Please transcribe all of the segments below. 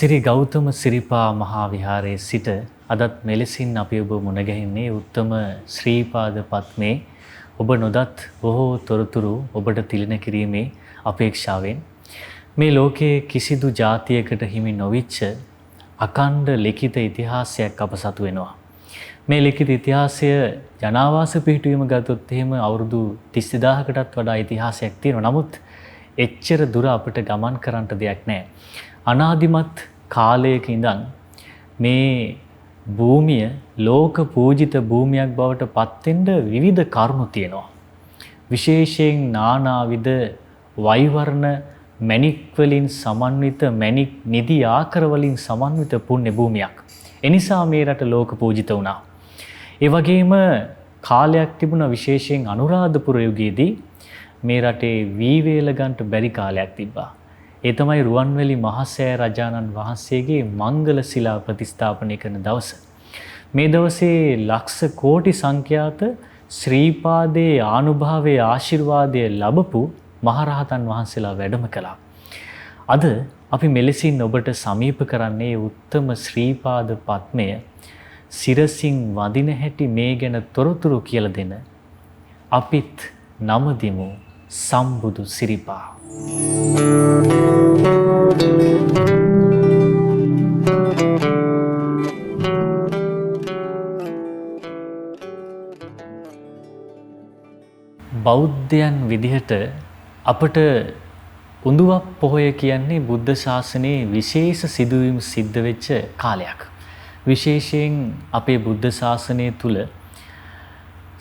සිරි ගෞතම සිරිපා මහා විහාරයේ සිට අදත් මෙලෙසින් අපි ඔබ මුණ ගැහින්නේ උත්තම ශ්‍රී පාද පත්මේ ඔබ නොදත් බොහෝ තොරතුරු ඔබට තිළින කිරීමේ අපේක්ෂාවෙන් මේ ලෝකයේ කිසිදු ජාතියකට හිමි නොවිච්ච අඛණ්ඩ ලිඛිත ඉතිහාසයක් අප සතු වෙනවා. මේ ලිඛිත ඉතිහාසය ජනාවාස පිහිටුවීම ගත්තොත් එහෙම අවුරුදු 32000කටත් වඩා ඉතිහාසයක් තියෙනවා. නමුත් එච්චර දුර අපිට ගමන් කරන්න දෙයක් නැහැ. අනාදිමත් කාලයක ඉඳන් මේ භූමිය ලෝක පූජිත භූමියක් බවට පත් වෙන්න විවිධ කරුණු තියෙනවා. විශේෂයෙන් නානාවිද වෛවර්ණ මණික් වලින් සමන්විත මණික් නිදි ආකර වලින් සමන්විත පුණ්‍ය භූමියක්. එනිසා මේ රට ලෝක පූජිත වුණා. ඒ වගේම කාලයක් තිබුණා විශේෂයෙන් අනුරාධපුර යුගයේදී මේ රටේ වී වේල ගන්නට බැරි කාලයක් තිබ්බා. ඒ තමයි රුවන්වැලි මහසෑය රජාණන් වහන්සේගේ මංගල ශිලා ප්‍රතිස්ථාපනය කරන දවස. මේ දවසේ ලක්ෂ කෝටි සංඛ්‍යාත ශ්‍රීපාදයේ ආනුභාවයේ ආශිර්වාදය ලැබපු මහරහතන් වහන්සේලා වැඩම කළා. අද අපි මෙලෙසින් ඔබට සමීප කරන්නේ උත්තම ශ්‍රීපාද පත්මය සිරසින් වදින හැටි මේ ගැන තොරතුරු කියලා දෙන අපිත් නමදිමු සම්බුදු සිරිපා. බෞද්ධයන් විදිහට අපට උඳුවප් පොහොය කියන්නේ බුද්ධ ශාසනයේ විශේෂ සිදුවීම් සිද්ධ වෙච්ච කාලයක්. විශේෂයෙන් අපේ බුද්ධ ශාසනය තුල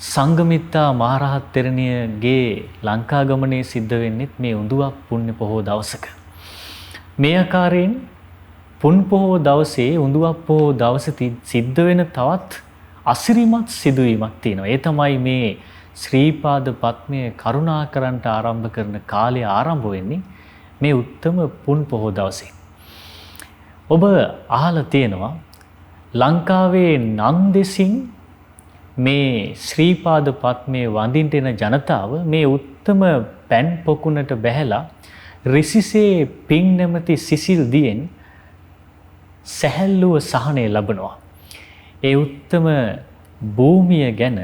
සංඝමිත්තා මහරහත් තෙරණියගේ ලංකා ගමනේ සිද්ධ වෙන්නේ මේ උඳුවප් පුණ්‍ය පොහොව දවසක. මේ ආකාරයෙන් පුන් පොහොව දවසේ උඳුවප් පොහොව දවසේ සිද්ධ වෙන තවත් අසිරිමත් සිදුවීමක් තියෙනවා. ඒ තමයි මේ ශ්‍රීපාද පත්මය කරුණාකරන්ට ආරම්භ කරන කාලය ආරම්භ වෙන්නේ මේ උත්තම පුන් පොහොව දවසේ. ඔබ අහලා තියෙනවා ලංකාවේ නම් දෙසින් මේ ශ්‍රීපාද පත්මේ වඳින්ට එන ජනතාව මේ උත්තම පැන් පොකුණට බැහැලා රිසිසේ පින් නැමැති සිසිල් දියෙන් සැහැල්ලුව සහනය ලබනවා. ඒ උත්තම භූමිය ගැන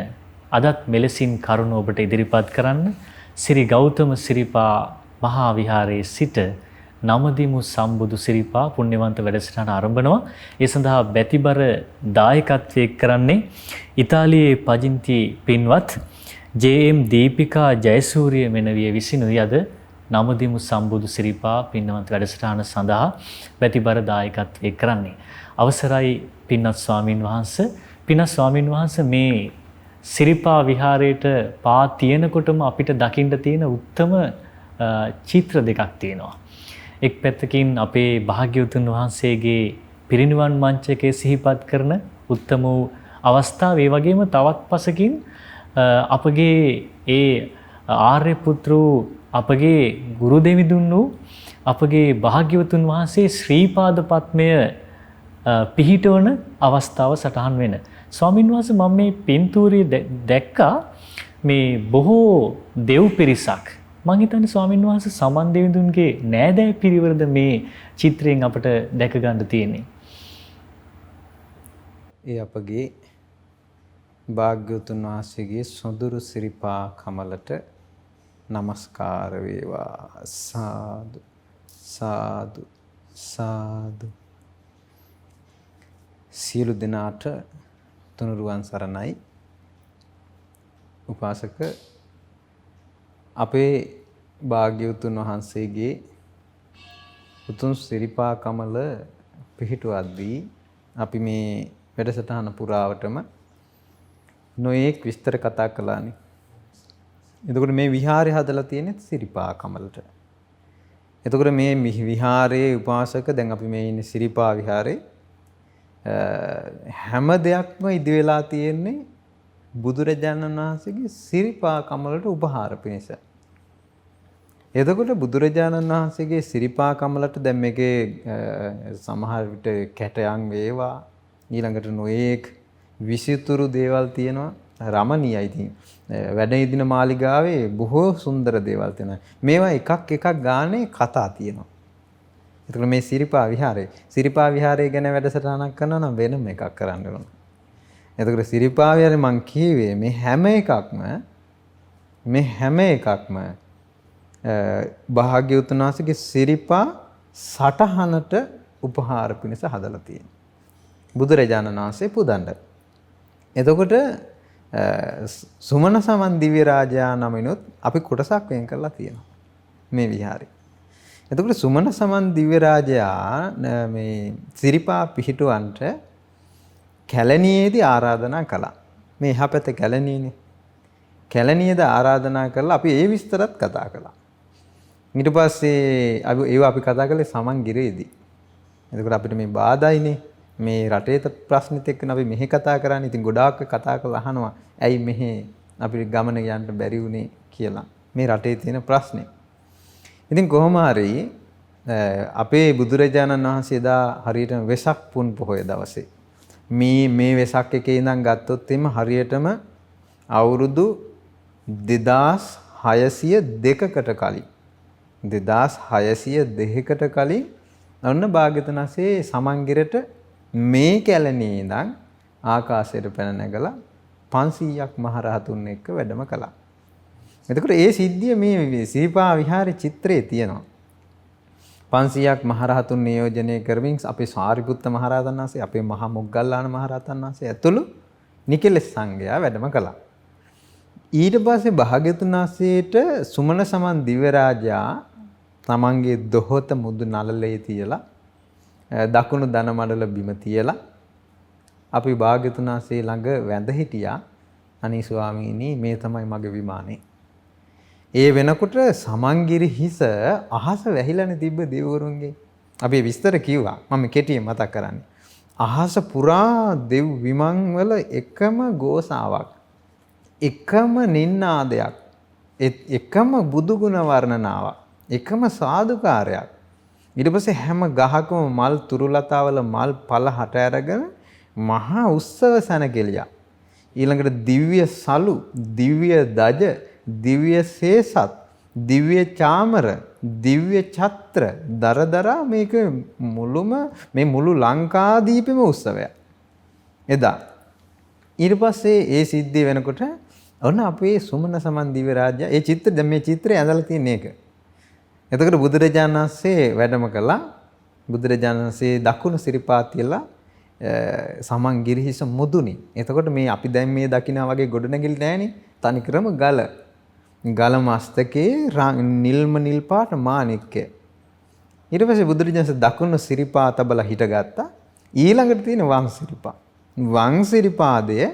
අදත් මෙලෙසින් කරුණ ඔබට ඉදිරිපත් කරන්න සිරි ගෞතම සිරිපා මහා විහාරයේ සිට නමදිමු සම්බුදු සිරිපා පුණ්‍යවන්ත වැඩසටහන ආරම්භනවා. ඒ සඳහා බැතිබර දායකත්වයේ කරන්නේ ඉතාලියේ පදිංචි පින්වත් ජේ.එම්. දීපිකා ජයසූරිය මෙනවිය විසිනුයි අද නමදිමු සම්බුදු සිරිපා පින්වන්ත වැඩසටහන සඳහා බැතිබර දායකත්වයේ කරන්නේ. අවසරයි පින්වත් ස්වාමින් වහන්සේ. පින්වත් ස්වාමින් වහන්සේ මේ සිරිපා විහාරයට පා තියෙනකොටම අපිට දකින්න තියෙන උත්තම චිත්‍ර දෙකක් තියෙනවා. එක් පැත්තකින් අපේ භාග්‍යවතුන් වහන්සේගේ පිරිනිවන් මංචකයේ සිහිපත් කරන උත්තම වූ අවස්ථාව, ඒ වගේම තවත් පසකින් අපගේ ඒ ආර්ය පුත්‍ර අපගේ ගුරු දෙවිඳුන් වූ අපගේ භාග්‍යවතුන් වහන්සේ ශ්‍රීපාද පත්මය පිහිටවන අවස්ථාව සටහන් වෙන. ස්වාමීන් වහන්සේ මම මේ පින්තූරයේ දැක්කා මේ බොහෝ දෙව් පිරිසක්. මම හිතන්නේ ස්වාමීන් වහන්සේ සමන් දෙවිඳුන්ගේ නෑදෑ පිරිවරද මේ චිත්‍රයෙන් අපට දැක ගන්න තියෙන්නේ. ඒ අපගේ භාග්‍යවතුන් වහන්සේගේ සොඳුරු සිරිපා කමලට নমස්කාර වේවා. සාදු සාදු සාදු. සියලු දෙනාට තුනුරුවන් සරණයි. උපාසක අපේ භාග්‍යවතුන් වහන්සේගේ උතුම් සිරිපා කමල පිහිටුවද්දී අපි මේ වැඩසටහන පුරාවටම නොයෙක් විස්තර කතා කළානේ. එතකොට මේ විහාරය හදලා තියෙන්නේ සිරිපා කමලට. එතකොට මේ විහාරයේ උපාසක දැන් අපි මේ ඉන්නේ සිරිපා විහාරේ. හැම දෙයක්ම ඉදි වෙලා තියෙන්නේ බුදුරජාණන් වහන්සේගේ සිරිපා කමලට උපහාර පිණිස. එතකොට බුදුරජාණන් වහන්සේගේ සිරිපා කමලට දැන් මේකේ සමහර විට කැටයන් වේවා ඊළඟට නොයේක් විසිතුරු දේවල් තියෙනවා. රමණීයයි. ඉතින් වැඩ ඉදින මාලිගාවේ බොහෝ සුන්දර දේවල් තියෙනවා. මේවා එකක් එකක් ගානේ කතා තියෙනවා. එතකොට මේ සිරිපා විහාරය ගැන වැඩසටහනක් කරනවා නම් වෙනම එකක් කරන්න ඕන. එතකොට සිරිපා විහාරේ මං කියවේ මේ හැම එකක්ම භාග්‍යවතුන් වහන්සේගේ සිරිපා සටහනට උපහාර පිණිස හදලා තියෙනවා. බුදුරජාණන් වහන්සේ පුදන්න. එතකොට සුමන සමන් දිව්‍ය රාජයා නමිනුත් අපි කොටසක් වෙන් කරලා තියෙනවා මේ විහාරේ. එතකොට සුමන සමන් දිව්‍ය රාජයා මේ සිරිපා පිහිටුවන්ට කැලණියේදී ආරාධනා කළා. මේ එහා පැත්තේ කැලණියනේ. කැලණියේද ආරාධනා කරලා අපි ඒ විස්තරත් කතා කළා. ඊට පස්සේ අපි කතා කළේ සමන්ගිරේදී. එතකොට අපිට මේ බාධායිනේ මේ රටේ ප්‍රශ්නෙත් එක්කනේ අපි මෙහෙ කතා කරන්නේ. ඉතින් ගොඩාක් කතා කරලා අහනවා ඇයි මෙහෙ අපිට ගමන යන්න බැරි වුනේ කියලා. මේ රටේ තියෙන ප්‍රශ්නේ. ඉතින් කොහොම හරි අපේ බුදුරජාණන් වහන්සේ දා හරියටම වෙසක් පුන් පොහොය දවසේ මේ වෙසක් එකේ ඉඳන් ගත්තොත් එimhe හරියටම අවුරුදු 2602කට කලින් ඔන්න භාග්‍යවතුන් වහන්සේ සමන්ගිරට මේ කැලණියේ ඉඳන් ආකාශයට පැන නැගලා 500ක් මහරහතුන් එක්ක වැඩම කළා. එතකොට ඒ සිද්ධිය මේ සිරිපා විහාරේ චිත්‍රයේ තියෙනවා. 500ක් මහරහතුන් නියෝජනය කරමින් අපේ සාරිපුත්ත මහරහතන් වහන්සේ, අපේ මහා මොග්ගල්ලාන මහරහතන් වහන්සේ ඇතුළු නිකලෙස් සංඝයා වැඩම කළා. ඊට පස්සේ භාග්‍යවතුන් වහන්සේට සුමන සමන් දිව්‍ය රාජයා තමන්ගේ දොහොත මුදු නළලේ තියලා දකුණු දන මඩල බිම තියලා අපි භාග්‍යවතුන් වහන්සේ ළඟ වැඳ හිටියා. අනේ ස්වාමීනි මේ තමයි මගේ විමානේ. ඒ වෙනකොට සමන්ගිරි හිස අහස වැහිලානේ තිබ්බ දෙවිවරුන්ගේ. අපි විස්තර කිව්වා. මම කෙටියෙන් මතක් කරන්නේ. අහස පුරා දෙව් විමන් වල එකම ගෝසාවක්, එකම නින්නාදයක්, එකම බුදු ගුණ වර්ණනාවක්, එකම සාදුකාරයක්. ඊට පස්සේ හැම ගහකම මල් තුරුලතාවල මල් පල හට අරගෙන මහා උත්සව සැනකෙලියක්. ඊළඟට දිව්‍ය සලු, දිව්‍ය දජ, දිව්‍ය සේසත්, දිව්‍ය චාමර, දිව්‍ය ඡත්‍ර දරදරා මේක මුළු ලංකාදීපෙම උත්සවයක්. එදා ඊට පස්සේ ඒ සිද්ධිය වෙනකොට ඔන්න අපේ සුමන සමන් දිව්‍ය රාජ්‍ය ඒ චිත්‍ර දැන් මේ චිත්‍රය ඇඳලා තියෙන එක. එතකොට බුදුරජාණන් වහන්සේ වැඩම කළා. බුදුරජාණන් වහන්සේ දකුණු සිරිපා තියලා සමන්ගිරිහිස මුදුනි. එතකොට මේ අපි දැන් මේ දකිනා වගේ ගොඩනැගිලි නෑනේ. තනිකරම ගල මස්තකේ නිල් පාට මාණික්කය. ඊට පස්සේ බුදුරජාණන් වහන්සේ දකුණු සිරිපා තබලා හිටගත්තා. ඊළඟට තියෙන වම් සිරිපා. වම් සිරිපාදයේ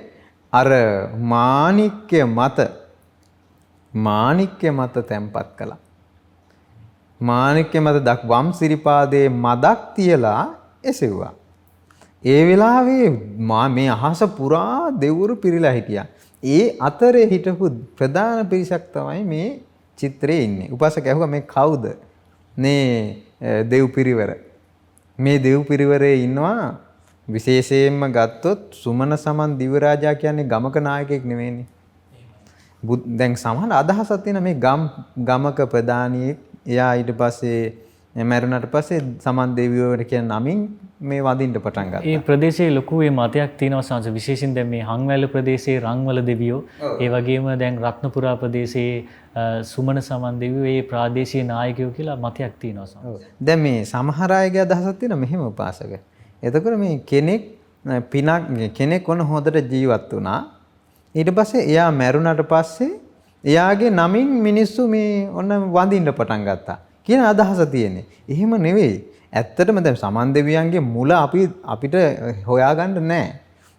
අර මාණික්කය මත තැම්පත් කළා. මාණික්කය මත වම් සිරිපාදයේ මදක් තියලා එසෙව්වා. ඒ වෙලාවේ මේ අහස පුරා දෙවුරු පිරීලා හිටියා. ඒ අතරේ හිටපු ප්‍රධාන පිරිසක් තමයි මේ චිත්‍රයේ ඉන්නේ. උපාසක ඇහුවා මේ කවුද? මේ දෙව් පිරිවර. මේ දෙව් පිරිවරේ ඉන්නවා විශේෂයෙන්ම ගත්තොත් සුමන සමන් දිව්‍ය රාජා කියන්නේ ගමක නායකයෙක් නෙවෙයිනේ. දැන් සමහර අදහසක් තියෙන මේ ගමක ප්‍රධානියෙක් එයා ඊට පස්සේ මැරුණාට පස්සේ සමන් දෙවියෝ කියන නමින් මේ වඳින්න පටන් ගත්තා. ඒ ප්‍රදේශයේ ලොකු ඒ මතයක් තියෙනවා සංස විශේෂයෙන් දැන් මේ හංවැල්ල ප්‍රදේශයේ රන්වල දෙවියෝ ඒ වගේම දැන් රත්නපුරා ප්‍රදේශයේ සුමන සමන් දෙවියෝ ඒ ප්‍රාදේශීය නායකයෝ කියලා මතයක් තියෙනවා සංස. දැන් මේ සමහර අයගේ අදහසක් තියෙනවා මෙහෙම උපාසක. එතකොට මේ කෙනෙක් වුණ හොඳට ජීවත් වුණා. ඊට පස්සේ එයා මැරුණාට පස්සේ එයාගේ නමින් මිනිස්සු මේ ඔන්න වඳින්න පටන් ගත්තා කියන අදහස තියෙන්නේ. එහෙම නෙවෙයි. ඇත්තටම දැන් සමන් දෙවියන්ගේ මුල අපිට හොයාගන්න නැහැ.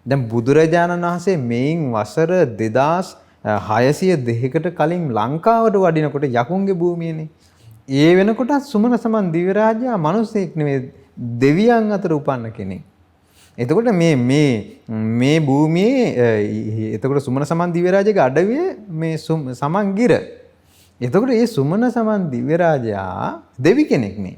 දැන් බුදුරජාණන් වහන්සේ මේන් වසර 2602කට කලින් ලංකාවට වඩිනකොට යකුන්ගේ භූමියනේ. ඒ වෙනකොට සුමන සමන් දිව්‍ය රාජයා මිනිසෙක් නෙවෙයි දෙවියන් අතර උපන්න කෙනෙක්. එතකොට මේ භූමියේ එතකොට සුමන සමන් දිව්‍ය රාජයාගේ අඩවිය මේ සමන්ගිර. එතකොට මේ සුමන සමන් දිව්‍ය රාජයා දෙවි කෙනෙක් නේ.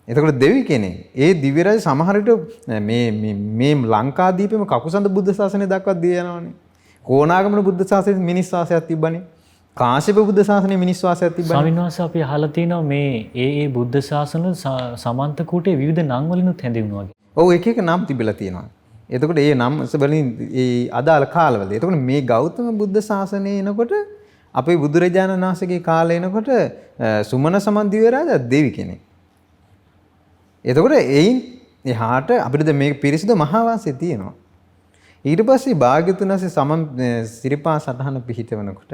එතකොට දෙවි කෙනෙක්. ඒ දිව්‍ය රාජ සමහර විට මේ ලංකාදීපෙම කකුසඳ බුද්ධ ශාසනය දක්වා දී යනවානේ. කොණාගමන බුද්ධ ශාසනයේ මිනිස් ශාසනයක් තිබ්බනේ. කාශ්‍යප බුද්ධ ශාසනයේ මිනිස් වාසයක් තිබ්බනේ. ස්වාමීන් වහන්සේ අපි අහලා තියෙනවා මේ ඒ බුද්ධ ශාසන සමන්ත කූටේ විවිධ නම් වලිනුත් හැඳින්වුවා වගේ. ඔව් එක එක නම් තිබිලා තියෙනවා. එතකොට ඒ නම් වලින් ඒ අදාළ කාලවල. එතකොට මේ ගෞතම බුද්ධ ශාසනය එනකොට අපේ බුදුරජාණන් වහන්සේගේ කාලේ එනකොට සුමන සමන් දිව්‍ය රාජා දෙවි කෙනෙක්. එතකොට එයින් එහාට අපිට දැන් මේක පිරිසිදු මහා වාසය තියෙනවා. ඊට පස්සේ භාග්‍යතුන් වහන්සේ සමන් සිරිපා සටහන පිහිටවනකොට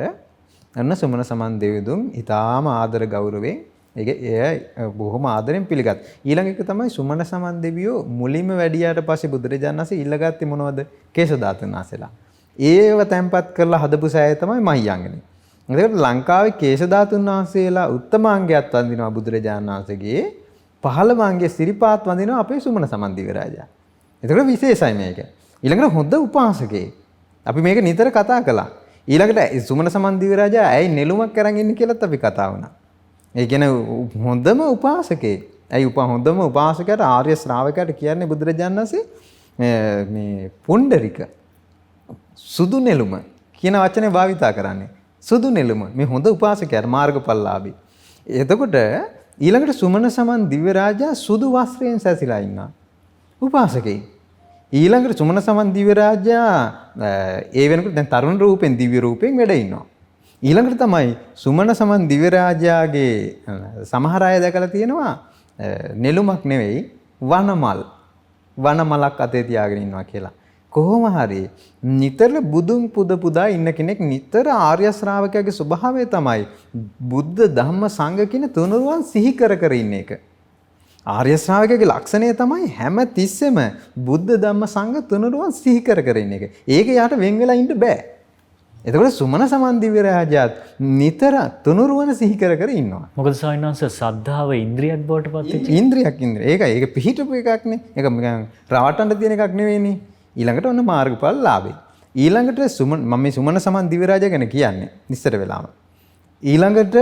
අන්න සුමන සමන් දෙවිඳුන් ඊටාම ආදර ගෞරවයෙන් ඒ බොහොම ආදරෙන් පිළිගත්. ඊළඟ එක තමයි සුමන සමන් දෙවියෝ මුලින්ම වැඩියාට පස්සේ බුදුරජාණන් වහන්සේ ඉල්ලගත්තේ මොනවද? කේශධාතුන් වහන්සේලා. ඒව තැන්පත් කරලා හදපු සෑය තමයි මහියංගනේ. එතකොට ලංකාවේ කේශධාතුන් වහන්සේලා උත්තමාංගයත් වඳිනවා බුදුරජාණන් වහන්සේගේ 15 අංගයේ සිරිපාත් වඳිනවා අපේ සුමන සමන් දිව්‍ය රාජා. එතකොට විශේෂයි මේක. ඊළඟට හොඳ උපාසකේ. අපි මේක නිතර කතා කළා. ඊළඟට සුමන සමන් දිව්‍ය රාජා ඇයි නෙළුමක් අරන් ඉන්නේ කියලාත් අපි කතා වුණා. ඒ කියන්නේ හොඳම උපාසකේ. ඇයි හොඳම උපාසකයාට ආර්ය ශ්‍රාවකයාට කියන්නේ බුදුරජාණන් වහන්සේ මේ පුණ්ඩරික සුදු නෙළුම කියන වචනේ භාවිතා කරන්නේ. සුදු නෙළුම මේ හොඳ උපාසකයාට මාර්ගඵලලාභී. එතකොට ඊළඟට සුමන සමන් දිව්‍ය රාජා සුදු වස්ත්‍රයෙන් සැසිලා ඉන්නවා. උපාසකේ. ඊළඟට සුමන සමන් දිව්‍ය රාජා ඒ වෙනකොට දැන් තරුණ රූපෙන් දිව්‍ය රූපෙන් වැඩ ඉන්නවා. ඊළඟට තමයි සුමන සමන් දිව්‍ය රාජාගේ සමහර අය දැකලා තියෙනවා නෙළුමක් නෙවෙයි වනමලක් අතේ තියාගෙන ඉන්නවා කියලා. කොහොම හරි නිතර බුදුන් පුදා ඉන්න කෙනෙක් නිතර ආර්ය ශ්‍රාවකයාගේ ස්වභාවය තමයි බුද්ධ ධම්ම සංඝ කියන තුනුරුවන් සිහි කර ඉන්න එක. ආර්ය ශ්‍රාවකයාගේ ලක්ෂණය තමයි හැම තිස්සෙම බුද්ධ ධම්ම සංඝ තුනුරුවන් සිහි කර ඉන්න එක. ඒක යාට වෙන් වෙලා ඉන්න බෑ. එතකොට සුමන සමන් දිව්‍ය රාජාත් නිතර තුනුරුවන් සිහි කර ඉන්නවා. මොකද ස්වාමීන් වහන්සේ ශ්‍රද්ධාව ඉන්ද්‍රියක් බවට පත් වෙච්ච ඉන්ද්‍රියක්. ඒක පිහිටපු එකක් නේ. ඒක රවට්ටන්න තියෙන එකක් නෙවෙයිනේ. ඊළඟට ඔන්න මාර්ගඵල ලාභේ. ඊළඟට මම මේ සුමන සමන් දිව්‍ය රාජා ගැන කියන්නේ නිස්සර වෙලාම. ඊළඟට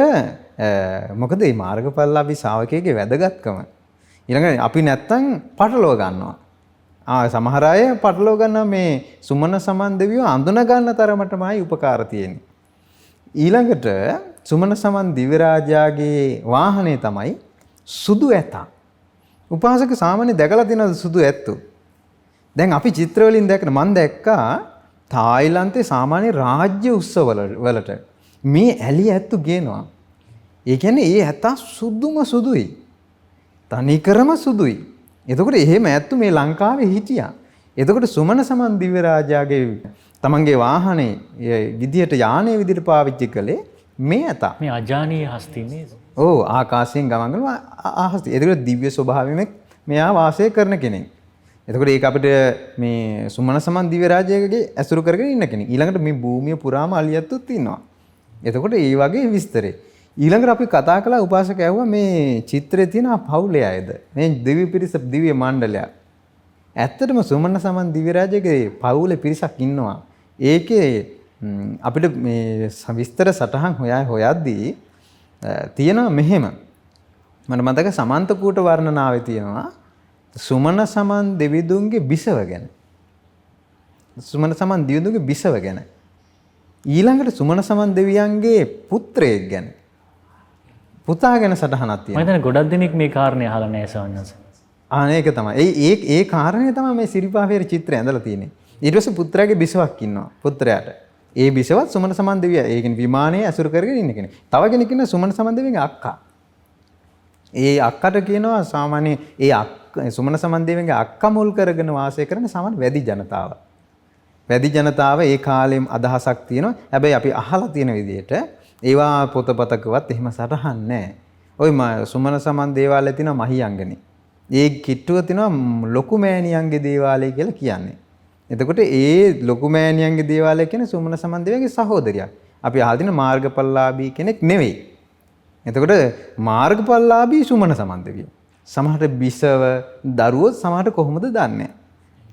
මොකද මේ මාර්ගඵල ලාභී ශ්‍රාවකයේ වැදගත්කම. ඊළඟට අපි නැත්තම් පටලව ගන්නවා. සමහර අය පටලව ගන්නවා මේ සුමන සමන් දෙවියෝ අඳුන ගන්න තරමටමයි උපකාර තියෙන්නේ. ඊළඟට සුමන සමන් දිව්‍ය රාජාගේ වාහනේ තමයි සුදු ඇතා. උපාසක සාමාන්‍ය දැකලා තියෙනවද සුදු ඇත්තෝ? දැන් අපි චිත්‍ර වලින් මම දැක්කා තායිලන්තේ සාමාන්‍ය රාජ්‍ය උත්සව වලට මේ ඇලි ඇත්තු ගේනවා. ඒ කියන්නේ ඒ ඇතා සුදුයි. තනිකරම සුදුයි. එතකොට එහෙම ඇත්තු මේ ලංකාවේ හිටියා. එතකොට සුමන සමන් දිව්‍ය රාජාගේ තමන්ගේ වාහනේ විදියට යානේ විදියට පාවිච්චි කළේ මේ ඇතා. මේ අජානීය හස්තිනේ. ඔව් ආකාශයෙන් ගමන් කරනවා ආහස්ති. එතකොට දිව්‍ය ස්වභාවයෙන් මෙයා වාසය කරන කෙනෙක්. එතකොට ඒක අපිට මේ සුමන සමන් දිව්‍ය රාජයාගේ ඇසුරු කරගෙන ඉන්න කෙනෙක්. ඊළඟට මේ භූමිය පුරාම අලියත්තුත් ඉන්නවා. එතකොට ඒ වගේ විස්තරේ. ඊළඟට අපි කතා කළා උපාසක ඇහුවා මේ චිත්‍රයේ තියෙන පවුලේ අයද මේ දිව්‍ය පිරිස දිව්‍ය මණ්ඩලයක්. ඇත්තටම සුමන සමන් දිව්‍ය රාජයාගේ පවුලේ පිරිසක් ඉන්නවා. ඒකේ අපිට මේ විස්තර සටහන් හොයද්දී තියෙනවා මෙහෙම. මට මතක සමන්ත කූට වර්ණනාවේ තියෙනවා සුමන සමන් දෙවිඳුන්ගේ බිසව ගැන. සුමන සමන් දෙවිඳුන්ගේ බිසව ගැන. ඊළඟට සුමන සමන් දෙවියන්ගේ පුත්‍රයෙක් ගැන. පුතා ගැන සටහනක් තියෙනවා. මම හිතන්නේ ගොඩක් දෙනෙක් මේ කාරණේ අහලා නැහැ ස්වාමීන් වහන්සේ. ඒක තමයි. ඒ කාරණේ තමයි මේ සිරිපාවේර චිත්‍රය ඇඳලා තියෙන්නේ. ඊට පස්සේ පුත්‍රයාගේ බිසවක් ඉන්නවා. පුත්‍රයාට. ඒ බිසවත් සුමන සමන් දෙවියා. ඒ කියන්නේ විමානයේ ඇසුරු කරගෙන ඉන්න කෙනෙක්. තව කෙනෙක් ඉන්නවා සුමන සමන් දෙවියන්ගේ අක්කා. ඒ අක්කට කියනවා සාමාන්‍ය සුමන සමන් දෙවියන්ගේ අක්කා මුල් කරගෙන වාසය කරන සාමාන්‍ය වැඩි ජනතාව. වැඩි ජනතාව ඒ කාලෙම අදහසක් තියෙනවා. හැබැයි අපි අහලා තියෙන විදිහට ඒවා පොතපතකවත් එහෙම සටහන් නැහැ. ওই සුමන සමන් දේවාලයේ තියෙන මහියංගනේ. ඒ කිට්ටුව තියෙනවා ලොකු මෑණියන්ගේ දේවාලය කියලා කියන්නේ. එතකොට ඒ ලොකු මෑණියන්ගේ දේවාලය කියන්නේ සුමන සමන් දෙවියන්ගේ සහෝදරියක්. අපි අහලා තියෙන මාර්ගඵලලාභී කෙනෙක් නෙවෙයි. එතකොට මාර්ගඵලලාභී සුමන සමන් දෙවියෝ. සමහරට බිසව දරුවෝ සමහරට කොහොමද දන්නේ?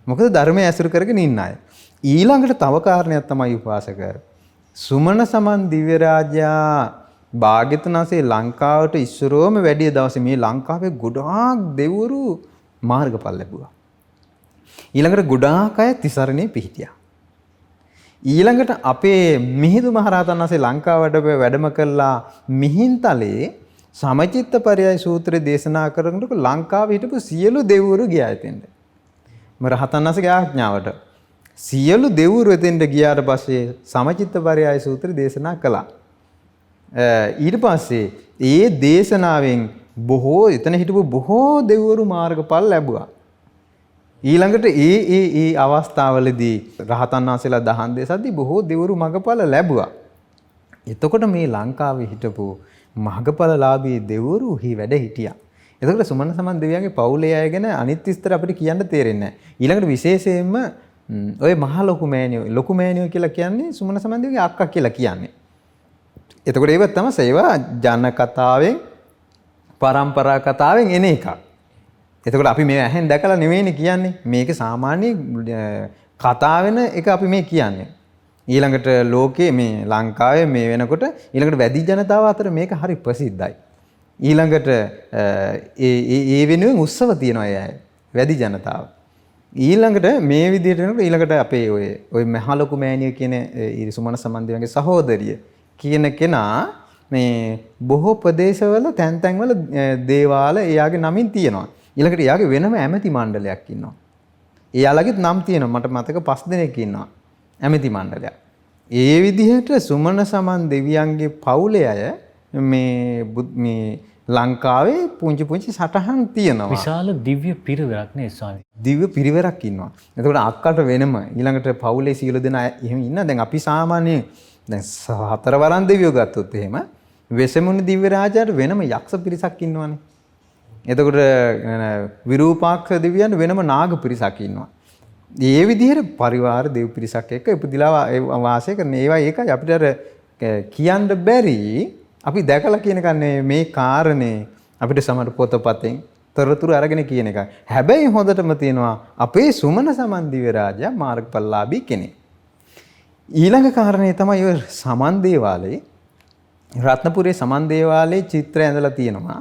මොකද ධර්මයේ ඇසුරු කරගෙන ඉන්න අය. ඊළඟට තව කාරණයක් තමයි උපාසක. සුමන සමන් දිව්‍ය රාජයා භාග්‍යවතුන් වහන්සේ ලංකාවට ඉස්සරෝම වැඩි දවසේ මේ ලංකාවේ ගොඩාක් දෙවරු මාර්ගඵල ලැබුවා. ඊළඟට ගොඩාක් අය තිසරණේ පිහිටියා. ඊළඟට අපේ මිහිඳු මහරහතන් වහන්සේ ලංකාවට වැඩම කළා මිහින්තලේ සමචිත්ත පරයය සූත්‍රය දේශනා කරනකොට ලංකාවේ හිටපු සියලු දෙවිවරු ගියා එතෙන්ට. රහතන් වහන්සේගේ ආඥාවට සියලු දෙවිවරු එතෙන්ට ගියාට පස්සේ සමචිත්ත පරයය සූත්‍රය දේශනා කළා. ඊට පස්සේ ඒ දේශනාවෙන් එතන හිටපු බොහෝ දෙවිවරු මාර්ගඵල ලැබුවා. ඊළඟට ඒ අවස්ථාවලදී රහතන් වහන්සේලා දහම් දේශද්දී බොහෝ දෙවිවරු මගඵල ලැබුවා. එතකොට මේ ලංකාවේ හිටපු මගඵලලාභී දෙවිවරු වැඩ හිටියා. එතකොට සුමන සමන් දෙවියන්ගේ පවුලේ අය ගැන අනිත් විස්තර අපිට කියන්න තේරෙන්නේ නැහැ. ඊළඟට විශේෂයෙන්ම ඔය මහා ලොකු මෑණියෝ කියලා කියන්නේ සුමන සමන් දෙවියන්ගේ අක්කා කියලා කියන්නේ. එතකොට ඒවත් තමයි ඒවා ජන කතාවෙන් පරම්පරා කතාවෙන් එන එකක්. එතකොට අපි මේ ඇහෙන් දැකලා නෙවෙයිනේ කියන්නේ. මේක සාමාන්‍ය කතා වෙන එක අපි මේ කියන්නේ. ඊළඟට ලෝකයේ මේ ලංකාවේ මේ වෙනකොට ඊළඟට වැඩි ජනතාව අතර මේක හරි ප්‍රසිද්ධයි. ඊළඟට ඒ වෙනුවෙන් උත්සව තියනවා අය වැඩි ජනතාව. ඊළඟට මේ විදිහට වෙනකොට ඊළඟට අපේ ඔය මහලොකු මෑණිය කියන සුමන සමන් දෙවියන්ගේ සහෝදරිය කියන කෙනා මේ බොහෝ ප්‍රදේශවල තැන්වල දේවාල එයාගේ නමින් තියෙනවා. ඊළඟට එයාගේ වෙනම ඇමති මණ්ඩලයක් ඉන්නවා. එයාලගෙත් නම් තියෙනවා. මට මතක 5 දෙනෙක් ඉන්නවා. ඇමති මණ්ඩලයක්. ඒ විදිහට සුමන සමන් දෙවියන්ගේ පවුලේ අය මේ ලංකාවේ පුංචි සටහන් තියෙනවා. විශාල දිව්‍ය පිරිවරක් නේ ස්වාමී. දිව්‍ය පිරිවරක් ඉන්නවා. එතකොට අක්කට වෙනම ඊළඟට පවුලේ සියලු දෙනා එහෙම ඉන්න. දැන් අපි සාමාන්‍ය දැන් 4 වරන් දෙවියෝ ගත්තොත් එහෙම වෙසමුණි දිව්‍ය රාජයාට වෙනම යක්ෂ පිරිසක් ඉන්නවනේ. එතකොට විරූපාක්ෂ දෙවියන් වෙනම නාග පිරිසක් ඉන්නවා. මේ විදිහට පරිවාර දෙව් පිරිසක් එක්ක ඉපදිලා වාසය කරන ඒවා ඒකයි අපිට අර කියන්න බැරි අපි දැකලා කියන කන්නේ මේ කාරණේ අපිට සමහර පොතපතෙන් තොරතුරු අරගෙන කියන එක. හැබැයි හොඳටම තියෙනවා අපේ සුමන සමන් දිව්‍ය රාජයා මාර්ගඵලලාභී කෙනෙක්. ඊළඟ කාරණේ තමයි ඔය සමන් දේවාලේ රත්නපුරේ සමන් දේවාලේ චිත්‍රය ඇඳලා තියෙනවා.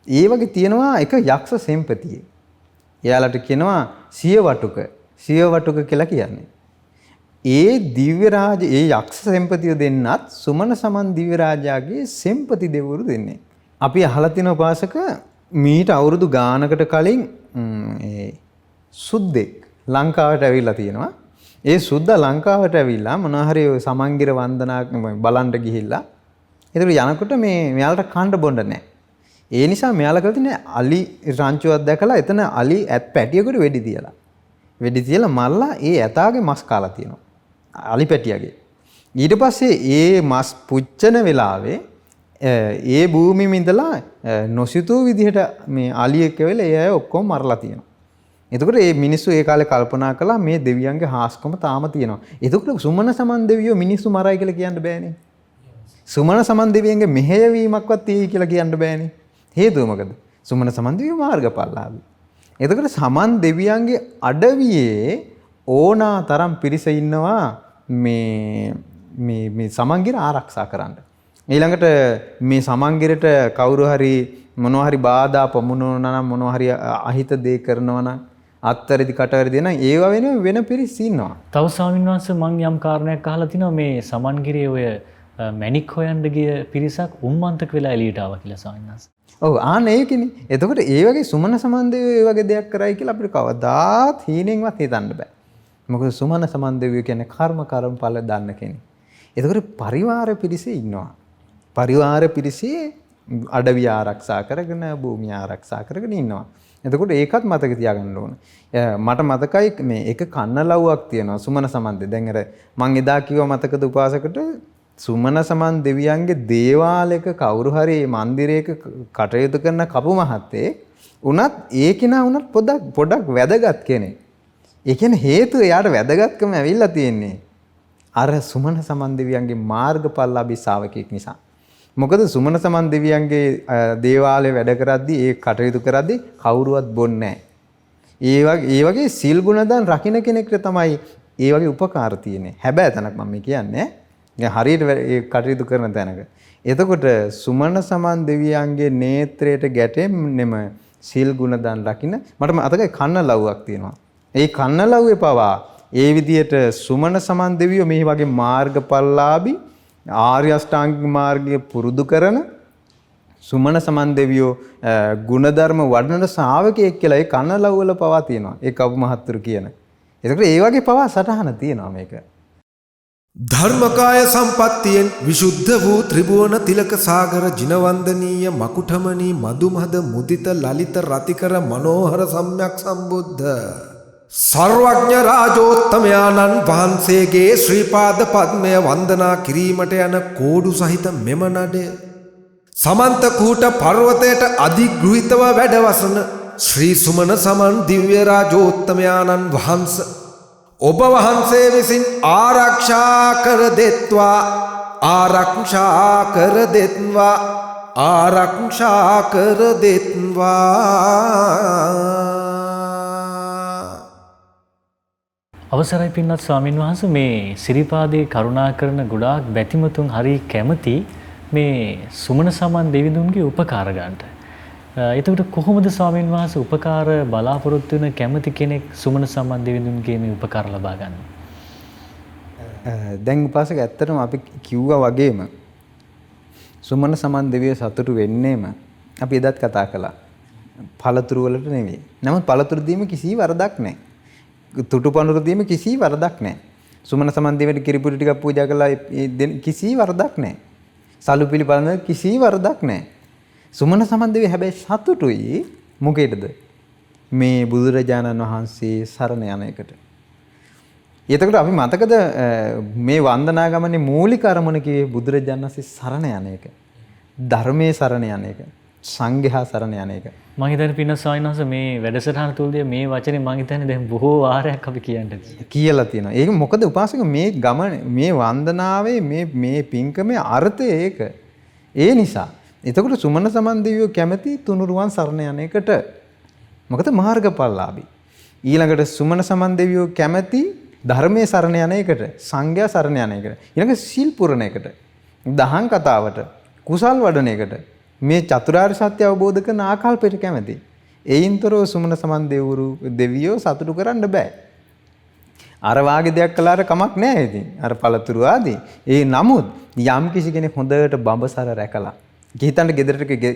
ඒ වගේ තියෙනවා එක යක්ෂ සෙම්පතියෙක්. එයාලට කියනවා සියවටුක කියලා කියන්නේ. ඒ දිව්‍ය රාජ ඒ යක්ෂ සෙම්පතිය දෙන්නත් සුමන සමන් දිව්‍ය රාජයාගේ සෙම්පති දෙවිවරු දෙන්නේ. අපි අහලා තියෙන උපාසක මීට අවුරුදු ගානකට කලින් සුද්දෙක් ලංකාවට ඇවිල්ලා තියෙනවා. ඒ සුද්දා ලංකාවට ඇවිල්ලා මොනවා හරි සමන්ගිර වන්දනා බලන්න ගිහිල්ලා ඒතර යනකොට මෙයාලට කන්න බොන්න නැහැ. ඒ නිසා මෙයාලා කරලා තියෙන අලි රංචුවක් දැකලා එතන අලි ඇත් පැටියකට වෙඩි තියලා මල්ලා ඒ ඇතාගේ මස් කාලා තියෙනවා. අලි පැටියගේ. ඊට පස්සේ ඒ මස් පුච්චන වෙලාවේ ඒ භූමියම ඉඳලා නොසිතූ විදිහට මේ අලියෙක් වෙලා ඒ අය ඔක්කොම මරලා තියෙනවා. එතකොට මේ මිනිස්සු ඒ කාලේ කල්පනා කළා මේ දෙවියන්ගේ හාස්කම තාම තියෙනවා. එතකොට සුමන සමන් දෙවියෝ මිනිස්සු මරයි කියලා කියන්න බෑනේ. සුමන සමන් දෙවියන්ගේ මෙහෙයවීමක්වත් තියෙයි කියලා කියන්න බෑනේ. හේතුව මොකද? සුමන සමන් දෙවියෝ මාර්ගඵලලාභී. එතකොට සමන් දෙවියන්ගේ අඩවියේ ඕනා තරම් පිරිස ඉන්නවා මේ සමන්ගිර ආරක්ෂා කරන්න. ඊළඟට මේ සමන්ගිරට කවුරු හරි මොනවා හරි බාධා පමුණවනවා නම් මොනවා හරි අහිත දේ කරනවා නම් අත්තරදි කටවරදි නම් ඒව වෙන පිරිස් ඉන්නවා. තව ස්වාමීන් වහන්සේ මම යම් කාරණයක් අහලා තිනවා මේ සමන්ගිරේ ඔය මැණික් හොයන්න ගිය පිරිසක් උම්මන්තක වෙලා එළියට ආවා කියලා ස්වාමීන් වහන්සේ. ඔව් ඒකනේ. එතකොට ඒ වගේ සුමන සමන් දෙවියෝ ඒ වගේ දෙයක් කරයි කියලා අපිට කවදාත් හීනෙන්වත් හිතන්න බෑ. මොකද සුමන සමන් දෙවියෝ කියන්නේ කර්මඵල දන්න කෙනෙක්. එතකොට පරිවාර පිරිසේ ඉන්නවා. පරිවාර පිරිසේ අඩවිය ආරක්ෂා කරගෙන භූමිය ආරක්ෂා කරගෙන ඉන්නවා. එතකොට ඒකත් මතක තියාගන්න ඕන. මට මතකයි මේ එක කන්නලව්වක් තියෙනවා සුමන සමන් දෙවියන්. දැන් අර මං එදා කිව්වා මතකද උපාසකට සුමන සමන් දෙවියන්ගේ දේවාලයක කවුරු හරි මන්දිරයක කටයුතු කරන කපු මහත්තේ උනත් ඒ කෙනා උනත් පොඩක් වැදගත් කෙනෙක්. ඒ කියන්නේ හේතුව එයාට වැදගත්කම ඇවිල්ලා තියෙන්නේ අර සුමන සමන් දෙවියන්ගේ මාර්ගඵලලාභී ශ්‍රාවකෙක් නිසා. මොකද සුමන සමන් දෙවියන්ගේ දේවාලයේ වැඩ කරද්දී ඒ කටයුතු කරද්දී කවුරුවත් බොන්නේ නැහැ. ඒ වගේ සීල් ගුණයන් රකින්න කෙනෙක්ට තමයි ඒ වගේ උපකාර තියෙන්නේ. හැබැයි තනක් මම කියන්නේ හරියට ඒ කටයුතු කරන තැනක. එතකොට සුමන සමන් දෙවියන්ගේ නේත්‍රයට ගැටෙන්නෙම සීල් ගුණයන් රකින්න මට මතකයි කන්නලව්වක් තියෙනවා. ඒ කන්නලව්වේ පවා ඒ විදිහට සුමන සමන් දෙවියෝ මේ වගේ මාර්ගඵලලාභී ආර්ය අෂ්ටාංගික මාර්ගය පුරුදු කරන සුමන සමන් දෙවියෝ ගුණධර්ම වඩන ශ්‍රාවකයෙක් කියලා ඒ කනලව්වල පවා තියෙනවා. ඒ කවු මහත්තුරු කියන. ඒකට ඒ වගේ පවා සටහන තියෙනවා මේක. ධර්මකාය සම්පත්තියෙන් විශුද්ධ වූ ත්‍රිභුවන තිලක සාගර ජිනවන්දනීය මකුඨමණී මදුමහද මුදිත ලලිත රතිකර මනෝහර සම්්‍යක් සම්බුද්ධ සර්වඥ රාජෝත්තමයාණන් වහන්සේගේ ශ්‍රී පාද පද්මය වන්දනා කිරීමට යන කෝඩු සහිත මෙම නඩය සමන්ත කූට පර්වතයට අධිග්‍රහිතව වැඩවසන ශ්‍රී සුමන සමන් දිව්‍ය රාජෝත්තමයාණන් වහන්සේ ඔබ වහන්සේ විසින් ආරක්ෂා කර දෙත්වා ආරක්ෂා කර දෙත්වා ආරක්ෂා කර දෙත්වා. අවසරයි පින්වත් ස්වාමින් වහන්සේ මේ සිරිපාදේ කරුණා කරන ගොඩාක් බැතිමතුන් හරි කැමති මේ සුමන සමන් දෙවිඳුන්ගේ උපකාර ගන්නට. එතකොට කොහොමද ස්වාමීන් වහන්සේ උපකාර බලාපොරොත්තු වෙන කැමති කෙනෙක් සුමන සම්මන් දෙවිඳුන්ගේ මේ උපකාර ලබා ගන්න? දැන් උපාසක ඇත්තටම අපි කිව්වා වගේම සුමන සම්මන් දෙවියෝ සතුටු වෙන්නේම අපි එදත් කතා කළා. පළතුරු වලට නෙවෙයි. නමුත් පළතුරු දීම කිසි වරදක් නැහැ. තුටු පඳුරු දීම කිසි වරදක් නැහැ. සුමන සම්මන් දෙවියන්ට කිරිපුඩි ටිකක් පූජා කළා කිසි වරදක් නැහැ. සලු පිළිපලන කිසි වරදක් නැහැ. සුමන සමන් දෙවියෝ හැබැයි සතුටුයි මොකේද? මේ බුදුරජාණන් වහන්සේ සරණ යන එකට. එතකොට අපි මතකද මේ වන්දනා ගමනේ මූලික අරමුණ කියේ බුදුරජාණන් වහන්සේ සරණ යන එක. ධර්මයේ සරණ යන එක. සංඝයා සරණ යන එක. මම හිතන්නේ පින්න ස්වාමීන් වහන්සේ මේ වැඩසටහන තුලදී මේ වචනේ මම හිතන්නේ දැන් බොහෝ වාරයක් අපි කියන්නද කියලා තියෙනවා. ඒක මොකද උපාසක මේ ගමන මේ වන්දනාවේ මේ පින්කමේ අර්ථය ඒක. ඒ නිසා එතකොට සුමන සමන් දෙවියෝ කැමති තුනුරුවන් සරණ යන එකට. මොකද මාර්ගඵලලාභී. ඊළඟට සුමන සමන් දෙවියෝ කැමති ධර්මයේ සරණ යන එකට, සංඝයා සරණ යන එකට. ඊළඟ සිල් පුරණ එකට, දහම් කතාවට, කුසල් වඩන එකට. මේ චතුරාර්ය සත්‍ය අවබෝධ කරන ආකල්පයට කැමති. ඒයින්තරෝ සුමන සමන් දෙවියෝ සතුටු කරන්න බෑ. අර වාගේ දෙයක් කළාට කමක් නැහැ ඉතින්. අර පළතුරු ආදී. ඒ නමුත් යම් කිසි කෙනෙක් හොඳට බඹසර රැකලා හිතන්න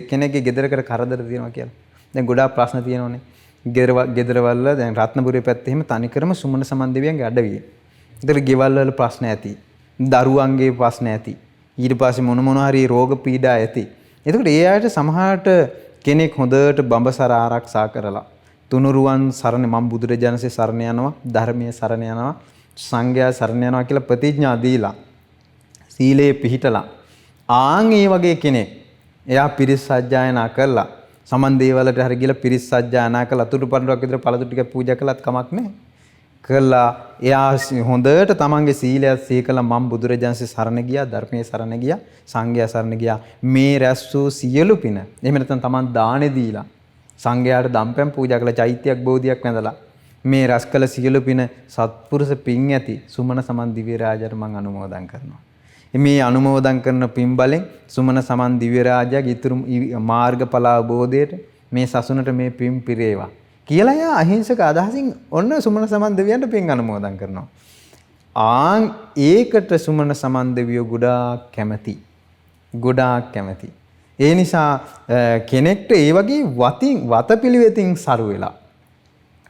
කෙනෙක්ගේ ගෙදරකට කරදර තියෙනවා කියලා. දැන් ගොඩාක් ප්‍රශ්න තියෙනවනේ. ගෙදරවල දැන් රත්නපුරේ පැත්තේ එහෙම තනිකරම සුමන සමන් දෙවියන්ගේ අඩවිය. ඒතර ගෙවල් වල ප්‍රශ්න ඇති. දරුවන්ගේ ප්‍රශ්න ඇති. ඊට පස්සේ මොන හරි රෝග පීඩා ඇති. එතකොට ඒ අයට සමහරට කෙනෙක් හොඳට බඹසර ආරක්ෂා කරලා තුනුරුවන් සරණ මම බුදුරජාණන්සේ සරණ යනවා, ධර්මයේ සරණ යනවා, සංඝයා සරණ යනවා කියලා ප්‍රතිඥා දීලා සීලේ පිහිටලා ආන් ඒ වගේ කෙනෙක් එයා පිරිස් සජ්ජායනා කළා. සමන් දේවලට හරි ගිහලා පිරිස් සජ්ජායනා කළා. තුටු පඬුරක් විතර පළතුරු ටික පූජා කළත් කමක් නැහැ. කළා එයා හොඳට තමන්ගේ සීලය සිහි කළා. මම බුදුරජාණන්සේ සරණ ගියා, ධර්මයේ සරණ ගියා, සංඝයා සරණ ගියා. මේ රැස් වූ සියලු පින. එහෙම නැත්නම් තමන් දානෙ දීලා සංඝයාට දම්පැන් පූජා කළා, චෛත්‍යයක් බෝධියක් නැදලා මේ රැස් කළ සියලු පින සත්පුරුෂ පින් ඇති සුමන සමන් දිව්‍ය රාජයාට මම අනුමෝදන් කරනවා. මේ අනුමෝදන් කරන පින් බලෙන් සුමන සමන් දිව්‍ය රාජයාගේ ඉතුරු මාර්ගඵල අවබෝධයට මේ සසුනට මේ පින් පිරේවා කියලා යා අහිංසක අදහසින් ඔන්න සුමන සමන් දෙවියන්ට පින් අනුමෝදන් කරනවා. ආන් ඒකට සුමන සමන් දෙවියෝ ගොඩාක් කැමති. ගොඩාක් කැමති. ඒ නිසා කෙනෙක්ට ඒ වගේ වතපිළිවෙතින් සරු වෙලා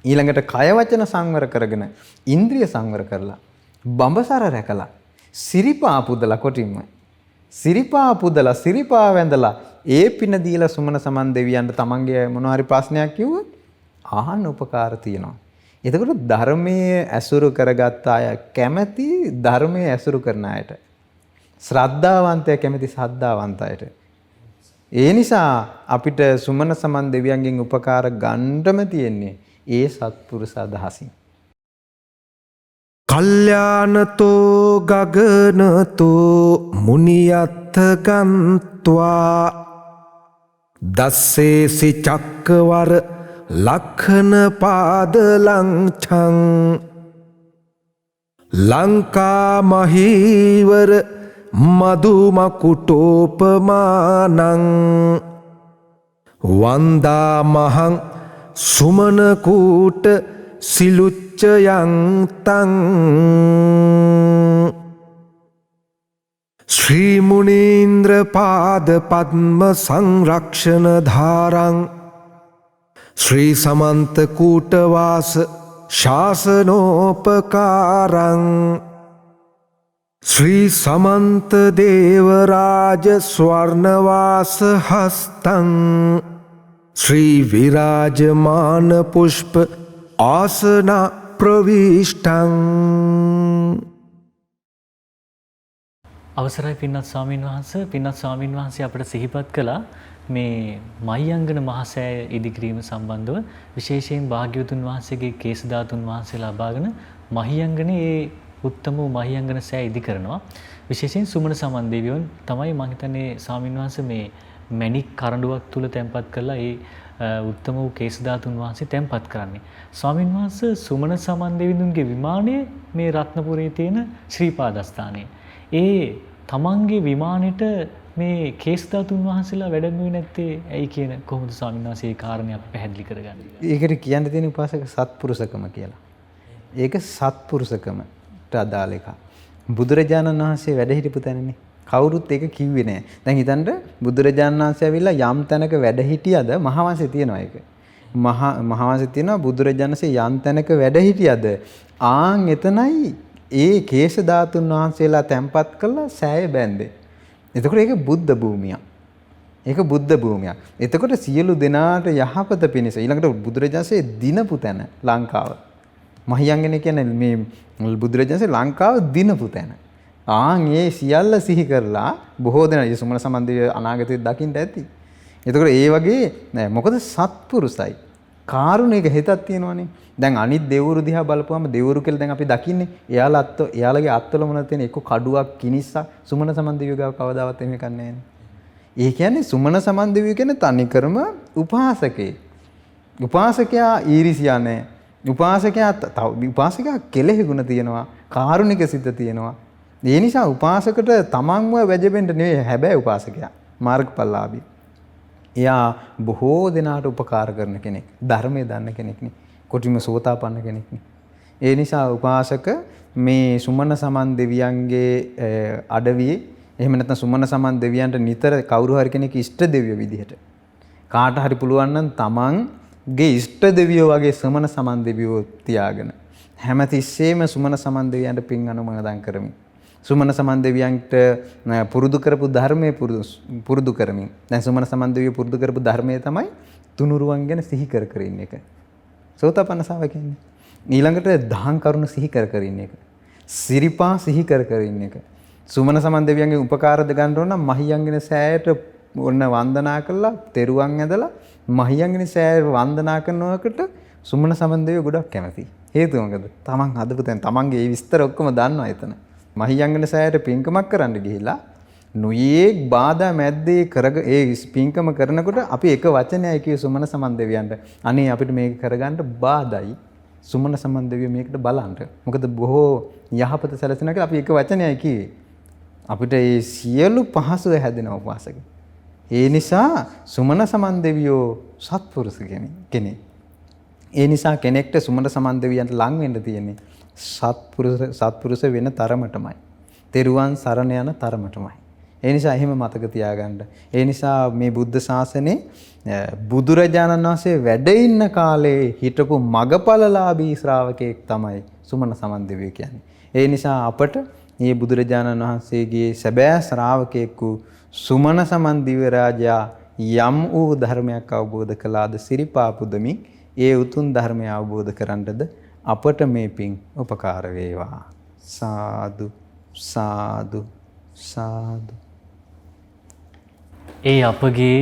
ඊළඟට කය වචන සංවර කරගෙන ඉන්ද්‍රිය සංවර කරලා බඹසර රැකලා සිරිපා පුදලා කොටින්ම සිරිපා පුදලා සිරිපා වැඳලා ඒ පින දීලා සුමන සමන් දෙවියන්ට තමන්ගේ මොන හරි ප්‍රශ්නයක් කිව්වොත් ආහන්න උපකාර තියෙනවා. එතකොට ධර්මයේ ඇසුරු කරගත්ත අය කැමැති ධර්මයේ ඇසුරු කරන අයට. ශ්‍රද්ධාවන්තය කැමැති ශ්‍රද්ධාවන්තයට. ඒ නිසා අපිට සුමන සමන් දෙවියන්ගෙන් උපකාර ගන්නම තියෙන්නේ ඒ සත්පුරුෂ අදහසින්. කල්යාණතෝ ගගනතෝ මුනියත්ථ ගන්්වා දස්සේසි චක්කවර ලක්ඛන පාදලංඡං ලංකා මහීවර මදුමකුටෝපමානං වන්දා මහං සුමන කූට සිලුච්ඡ නිශ්චයං තං ශ්‍රී මුනීන්ද්‍ර පාද පද්ම සංරක්ෂණ ධාරං ශ්‍රී සමන්ත කූටවාස ශාසනෝපකාරං ශ්‍රී සමන්ත දේවරාජ ස්වර්ණවාස හස්තං ශ්‍රී විරාජමාන පුෂ්ප ආසන ප්‍රවිෂ්ඨං. අවසරයි පින්වත් ස්වාමීන් වහන්සේ. පින්වත් ස්වාමීන් වහන්සේ අපට සිහිපත් කළා මේ මහියංගන මහසෑය ඉදිකිරීම සම්බන්ධව විශේෂයෙන් භාග්‍යවතුන් වහන්සේගේ කේස ධාතුන් වහන්සේලා ලබාගෙන මහියංගනේ ඒ උත්තම වූ මහියංගන සෑය ඉදි කරනවා. විශේෂයෙන් සුමන සමන් දෙවියන් තමයි මම හිතන්නේ ස්වාමීන් වහන්සේ මේ මණික් කරඬුවක් තුල තැන්පත් කරලා ඒ උත්තම වූ කේස ධාතුන් වහන්සේ තැන්පත් කරන්නේ. ස්වාමීන් වහන්සේ සුමන සමන් දෙවිඳුන්ගේ විමානය මේ රත්නපුරයේ තියෙන ශ්‍රී පාදස්ථානයේ. ඒ තමන්ගේ විමානෙට මේ කේස් ධාතුන් වහන්සේලා වැඩමුවේ නැත්තේ ඇයි කියන කොහොමද ස්වාමීන් වහන්සේ ඒ කාරණේ අපි පැහැදිලි කරගන්නේ? ඒකට කියන්න තියෙන උපාසක සත්පුරුෂකම කියලා. ඒක සත්පුරුෂකමට අදාළ එකක්. බුදුරජාණන් වහන්සේ වැඩ හිටපු තැනනේ. කවුරුත් ඒක කිව්වේ නෑ. දැන් හිතන්න බුදුරජාණන් වහන්සේ ඇවිල්ලා යම් තැනක වැඩ හිටියද මහාවංශේ තියෙනවා ඒක. මහාවංශේ තියෙනවා බුදුරජාණන් වහන්සේ යම් තැනක වැඩ හිටියද ආන් එතනයි ඒ කේශ ධාතුන් වහන්සේලා තැන්පත් කළා සෑය බැන්දේ. එතකොට ඒක බුද්ධ භූමියක්. ඒක බුද්ධ භූමියක්. එතකොට සියලු දෙනාට යහපත පිණිස ඊළඟට බුදුරජාණන්සේ දිනපු තැන ලංකාව. මහියංගනේ කියන්නේ මේ බුදුරජාණන්සේ ලංකාව දිනපු තැන. ආන් ඒ සියල්ල සිහි කරලා බොහෝ දෙනා ඒ සුමන සමන්දිය අනාගතයේ දකින්න ඇති. එතකොට ඒ වගේ නෑ මොකද සත්පුරුසයි. කාරුණික හිතක් තියෙනවනේ. දැන් අනිත් දෙවුරු දිහා බලපුවම දෙවුරු කියලා දැන් අපි දකින්නේ එයාලගේ අත්වල මොනවද තියෙන එක්ක කඩුවක් කිනිස්සක් සුමන සමන්දිය ගාව කවදාවත් එහෙම කන්නේ නෑනේ. ඒ කියන්නේ සුමන සමන්දිය කියන්නේ තනිකරම උපාසකේ. උපාසකයා ඊරිසියා නෑ. උපාසකයා කෙලෙහි ගුණ තියෙනවා. කාරුණික සිත තියෙනවා. ඒ නිසා උපාසකට තමන්ව වැජබෙන්න නෙවෙයි හැබැයි උපාසකයා මාර්ගඵලලාභී. එයා බොහෝ දෙනාට උපකාර කරන කෙනෙක්. ධර්මයේ දන්න කෙනෙක් නේ. කොටිම සෝතාපන්න කෙනෙක් නේ. ඒ නිසා උපාසක මේ සුමන සමන් දෙවියන්ගේ අඩවියේ එහෙම නැත්නම් සුමන සමන් දෙවියන්ට නිතර කවුරු හරි කෙනෙක් ඉෂ්ට දෙවියෝ විදිහට කාට හරි පුළුවන් නම් තමන්ගේ ඉෂ්ට දෙවියෝ වගේ සුමන සමන් දෙවියෝ තියාගෙන හැමතිස්සෙම සුමන සමන් දෙවියන්ට පින් අනුමෝදන් කරමින් සුමන සමන් දෙවියන්ට පුරුදු කරපු ධර්මයේ පුරුදු කරමින් දැන් සුමන සමන් දෙවියෝ පුරුදු කරපු ධර්මයේ තමයි තුනුරුවන් ගැන සිහි කර කර ඉන්න එක. සෝතාපන්න ශ්‍රාවකයන්නේ. ඊළඟට දහම් කරුණ සිහි කර කර ඉන්න එක. සිරිපා සිහි කර කර ඉන්න එක. සුමන සමන් දෙවියන්ගේ උපකාරද ගන්න ඕන නම් මහියංගන සෑයට ඔන්න වන්දනා කළා, තෙරුවන් ඇදලා මහියංගන සෑය වන්දනා කරනකොට සුමන සමන් දෙවියෝ ගොඩක් කැමතියි. හේතුව මොකද? තමන් හදපු තැන තමන්ගේ මේ විස්තර ඔක්කොම දන්නවා එතන. මහියංගන සෑයට පින්කමක් කරන්න ගිහිලා නුයේක් බාධා මැද්දේ ඒ පින්කම කරනකොට අපි එක වචනයයි කිය සුමන සමන් දෙවියන්ට අනේ අපිට මේක කරගන්න බාධායි සුමන සමන් දෙවියෝ මේකට බලන්න. මොකද බොහෝ යහපත සැලසෙන කියලා අපි එක වචනයයි කියේ. අපිට මේ සියලු පහසුව හැදෙනවා උපාසක. ඒ නිසා සුමන සමන් දෙවියෝ සත්පුරුෂ කෙනෙක්. ඒ නිසා කෙනෙක්ට සුමන සමන් දෙවියන්ට ලං වෙන්න තියෙන්නේ සත්පුරුෂ වෙන තරමටමයි. තෙරුවන් සරණ යන තරමටමයි. ඒ නිසා එහෙම මතක තියාගන්න. ඒ නිසා මේ බුද්ධ ශාසනේ බුදුරජාණන් වහන්සේ වැඩ ඉන්න කාලේ හිටපු මගපලලාභී ශ්‍රාවකෙක් තමයි සුමන සමන් දෙවියෝ කියන්නේ. ඒ නිසා අපට මේ බුදුරජාණන් වහන්සේගේ සැබෑ ශ්‍රාවකෙක් වූ සුමන සමන් දිව්‍ය රාජයා යම් වූ ධර්මයක් අවබෝධ කළාද සිරිපා පුදමින් ඒ උතුම් ධර්මය අවබෝධ කරන්නද අපට මේ පින් උපකාර වේවා. සාදු සාදු සාදු. ඒ අපගේ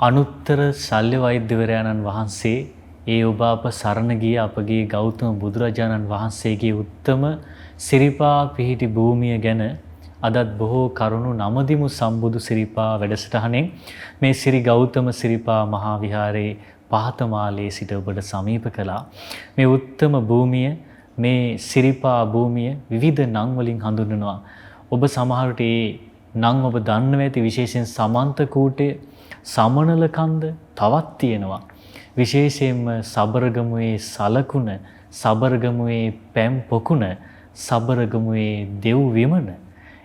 අනුත්තර ශල්‍ය වෛද්‍යවරයාණන් වහන්සේ ඒ ඔබ අප සරණ ගිය අපගේ ගෞතම බුදුරජාණන් වහන්සේගේ උත්තම සිරිපා පිහිටි භූමිය ගැන අදත් බොහෝ කරුණු නමදිමු සම්බුදු සිරිපා වැඩසටහනෙන් මේ සිරි ගෞතම සිරිපා මහා විහාරයේ පහතමාලයේ සිට ඔබට සමීප කළා. මේ උත්තම භූමිය මේ සිරිපා භූමිය විවිධ නම් වලින් හඳුන්වනවා. ඔබ සමහරට ඒ නම් ඔබ දන්නව ඇති විශේෂයෙන් සමන්ත කූටය, සමනල කන්ද තවත් තියෙනවා. විශේෂයෙන්ම සබරගමුවේ සලකුණ සබරගමුවේ පැම් පොකුණ සබරගමුවේ දෙව් විමන.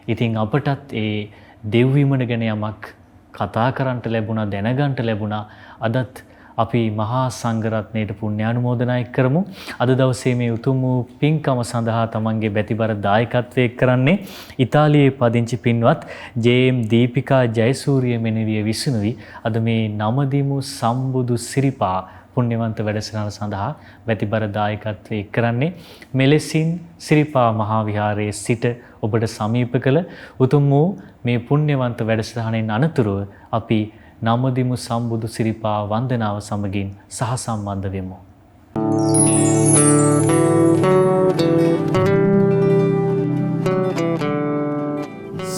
ඉතින් අපටත් ඒ දෙව් විමන ගැන යමක් කතා කරන්නට ලැබුණා, දැනගන්නට ලැබුණා. අදත් අපි මහා සංඝරත්නයට පුණ්‍යානුමෝදනා කරමු. අද දවසේ මේ උතුම් වූ පින්කම සඳහා තමන්ගේ බැතිබර දායකත්වයේ කරන්නේ ඉතාලියේ පදිංචි පින්වත් ජේ.එම්. දීපිකා ජයසූරිය මෙනෙවිය විසුණුවි. අද මේ නමදිමු සම්බුදු සිරිපා පුණ්‍යවන්ත වැඩසටහන සඳහා බැතිබර දායකත්වයේ කරන්නේ මෙලෙසින් සිරිපා මහා විහාරයේ සිට ඔබට සමීප කළ උතුම් වූ මේ පුණ්‍යවන්ත වැඩසටහනෙන් අනතුරුව අපි නමදිමු සම්බුදු සිරිපා වන්දනාව සමගින් සහසම්බන්ධ වෙමු.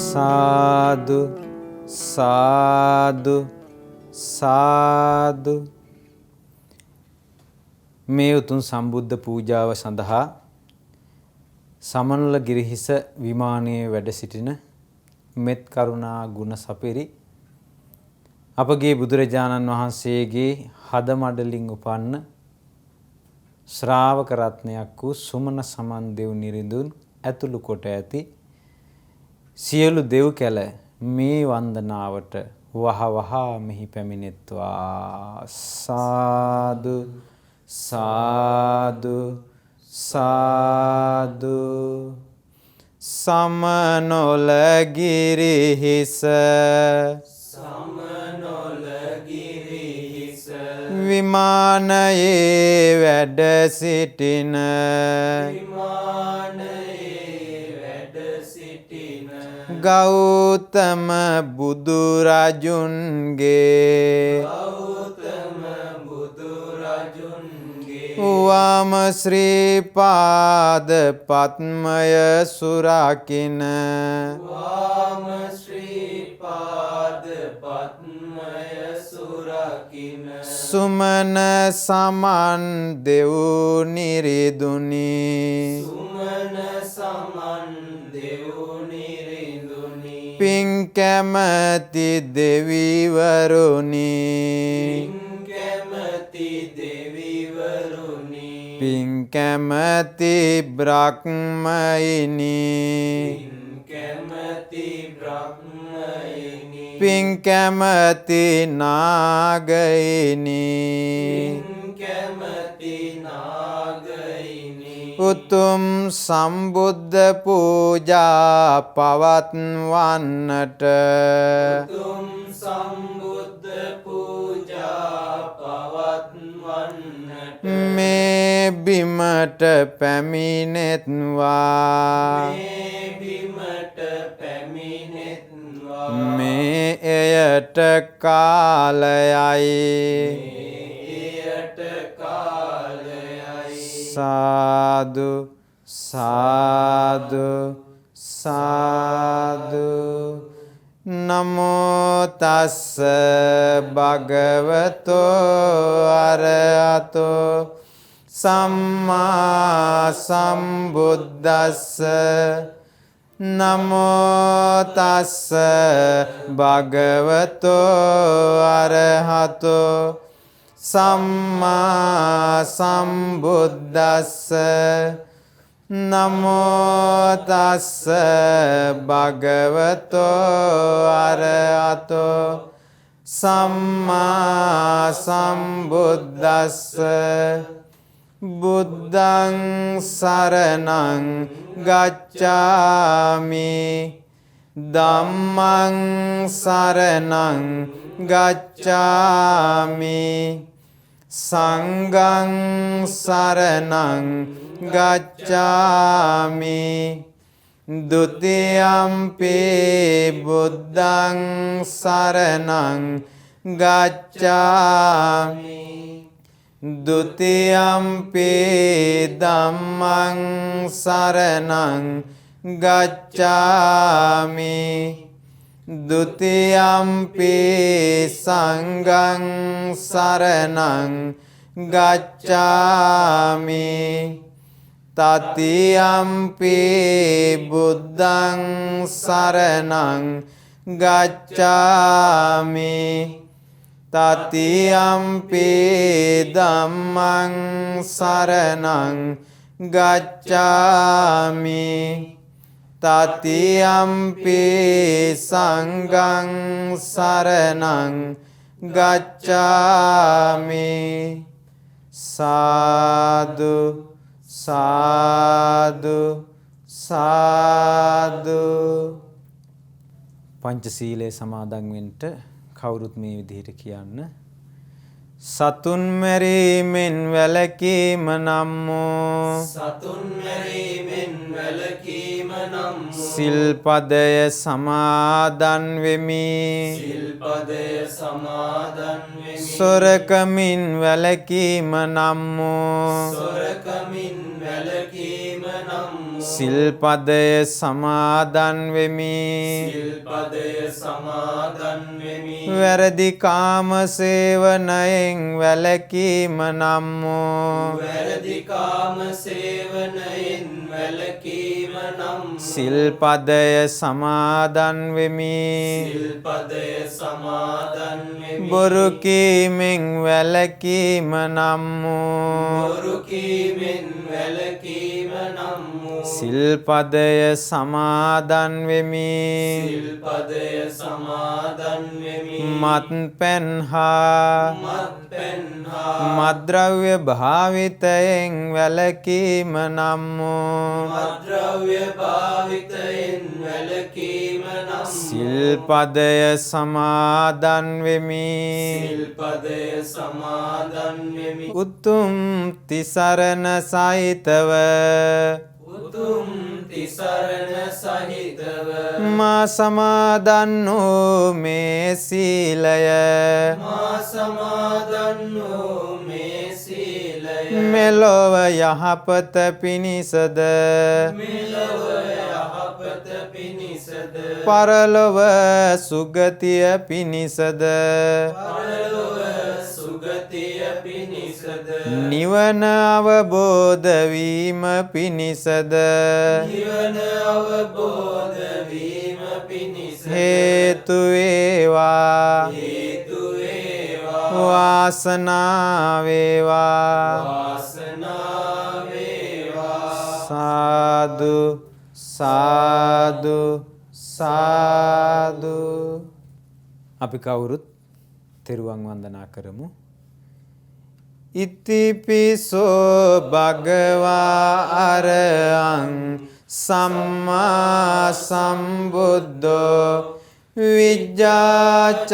සාදු සාදු සාදු. මේ උතුම් සම්බුද්ධ පූජාව සඳහා සමනල ගිරිහිස විමානයේ වැඩ සිටින මෙත් කරුණා ගුණ සපිරි අපගේ බුදුරජාණන් වහන්සේගේ හද මඩලින් උපන්න ශ්‍රාවක රත්නයක් වූ සුමන සමන් දෙව් නිරිඳුන් ඇතුළු කොට ඇති සියලු දෙව් කැල මේ වන්දනාවට වහවහා මෙහි පැමිණෙත්වා. සාදු සාදු සාදු. සමනොල ගිරිහිස විමානයේ වැඩ සිටින ගෞතම බුදුරජුන්ගේ වම ශ්‍රී පාද පත්මය සුරකින සුමන සමන් දෙව් නිරිඳුනි පින් කැමැති දෙවිවරුනි පින් කැමැති බ්‍රහ්මයිනි පින් කැමැති නාගයිනි උතුම් සම්බුද්ධ පූජා පවත්වන්නට මේ බිමට පැමිණෙත්වා. මේ එයට කාලයයි. සාදු සාදු සාදු. නමෝ තස්ස භගවතෝ අරහතෝ සම්මා සම්බුද්දස්ස. නමෝ තස්ස භගවතෝ අරහතෝ සම්මා සම්බුද්දස්ස. නමෝ තස්ස භගවතෝ අරහතෝ සම්මා සම්බුද්දස්ස. බුද්ධං සරණං ගච්ඡාමි ධම්මං සරණං ගච්ඡාමි සංඝං සරණං ගච්ඡාමි ဒုတိယံ පි බුද්ධං සරණං ගච්ඡාමි ဒုတိယံ පි ධම්මං සරණං ගච්ඡාමි ဒုတိယံ පි සංඝං සරණං ගච්ඡාමි තතියම්පි බුද්ධං සරණං ගච්ඡාමි තතියම්පි ධම්මං සරණං ගච්ඡාමි තතියම්පි සංඝං සරණං ගච්ඡාමි සාදු සාදු සාදු. පංචශීලයේ සමාදන් වෙන්න කවුරුත් මේ විදිහට කියන්න. සතුන් මැරීමෙන් වැළකීම නම් වූ සතුන් මැරීමෙන් වැළකීම නම් වූ සිල්පදය සමාදන් වෙමි. සිල්පදය සමාදන් වෙමි. සොරකමින් වැළකීම නම් වූ සොරකමින් වැළකීම නම් වූ සිල්පදය සමාදන් වෙමි. සිල්පදය සමාදන් වෙමි. වැරදි කාම සේවනයෙන් වැළකීම නම් වූ වැරදි කාම සේවනයෙන් වැළකීම නම් වූ සිල්පදය සමාදන් වෙමි. සිල්පදය සමාදන් වෙමි. බොරු කීමෙන් වැළකීම නම් වූ බොරු කීමෙන් වැළකීම නම් වූ සිල්පදය සමාදන් වෙමි. සිල්පදය සමාදන් වෙමි. මත්පැන් හා මත්පැන් හා මත්ද්‍රව්‍ය භාවිතයෙන් වැළකීම නම් වූ මත්ද්‍රව්‍ය භාවිතයෙන් වැළකීම නම් වූ සිල්පදය සමාදන් වෙමි. සිල්පදය සමාදන් වෙමි. උතුම් තිසරණ සහිතව උතුම් තිසරණ සහිතව මා සමාදන් වූ මේ සීලය මා සමාදන් වූ මේ සීලය මෙලොව යහපත පිණිසද මෙලොව යහපත පිණිසද පරලොව සුගතිය පිණිසද පරලොව සුගතිය පිණිසද නිවන අවබෝධ වීම පිණිසද නිවන අවබෝධ වීම පිණිස හේතු වේවා. හේතු වේවා. වාසනාව වේවා. වාසනාව වේවා. සාදු සාදු සාදු. අපි කවුරුත් තෙරුවන් වන්දනා කරමු. ඉතිපිසෝ භගවා අරහං සම්මා සම්බුද්ධෝ විජ්ජාචරණ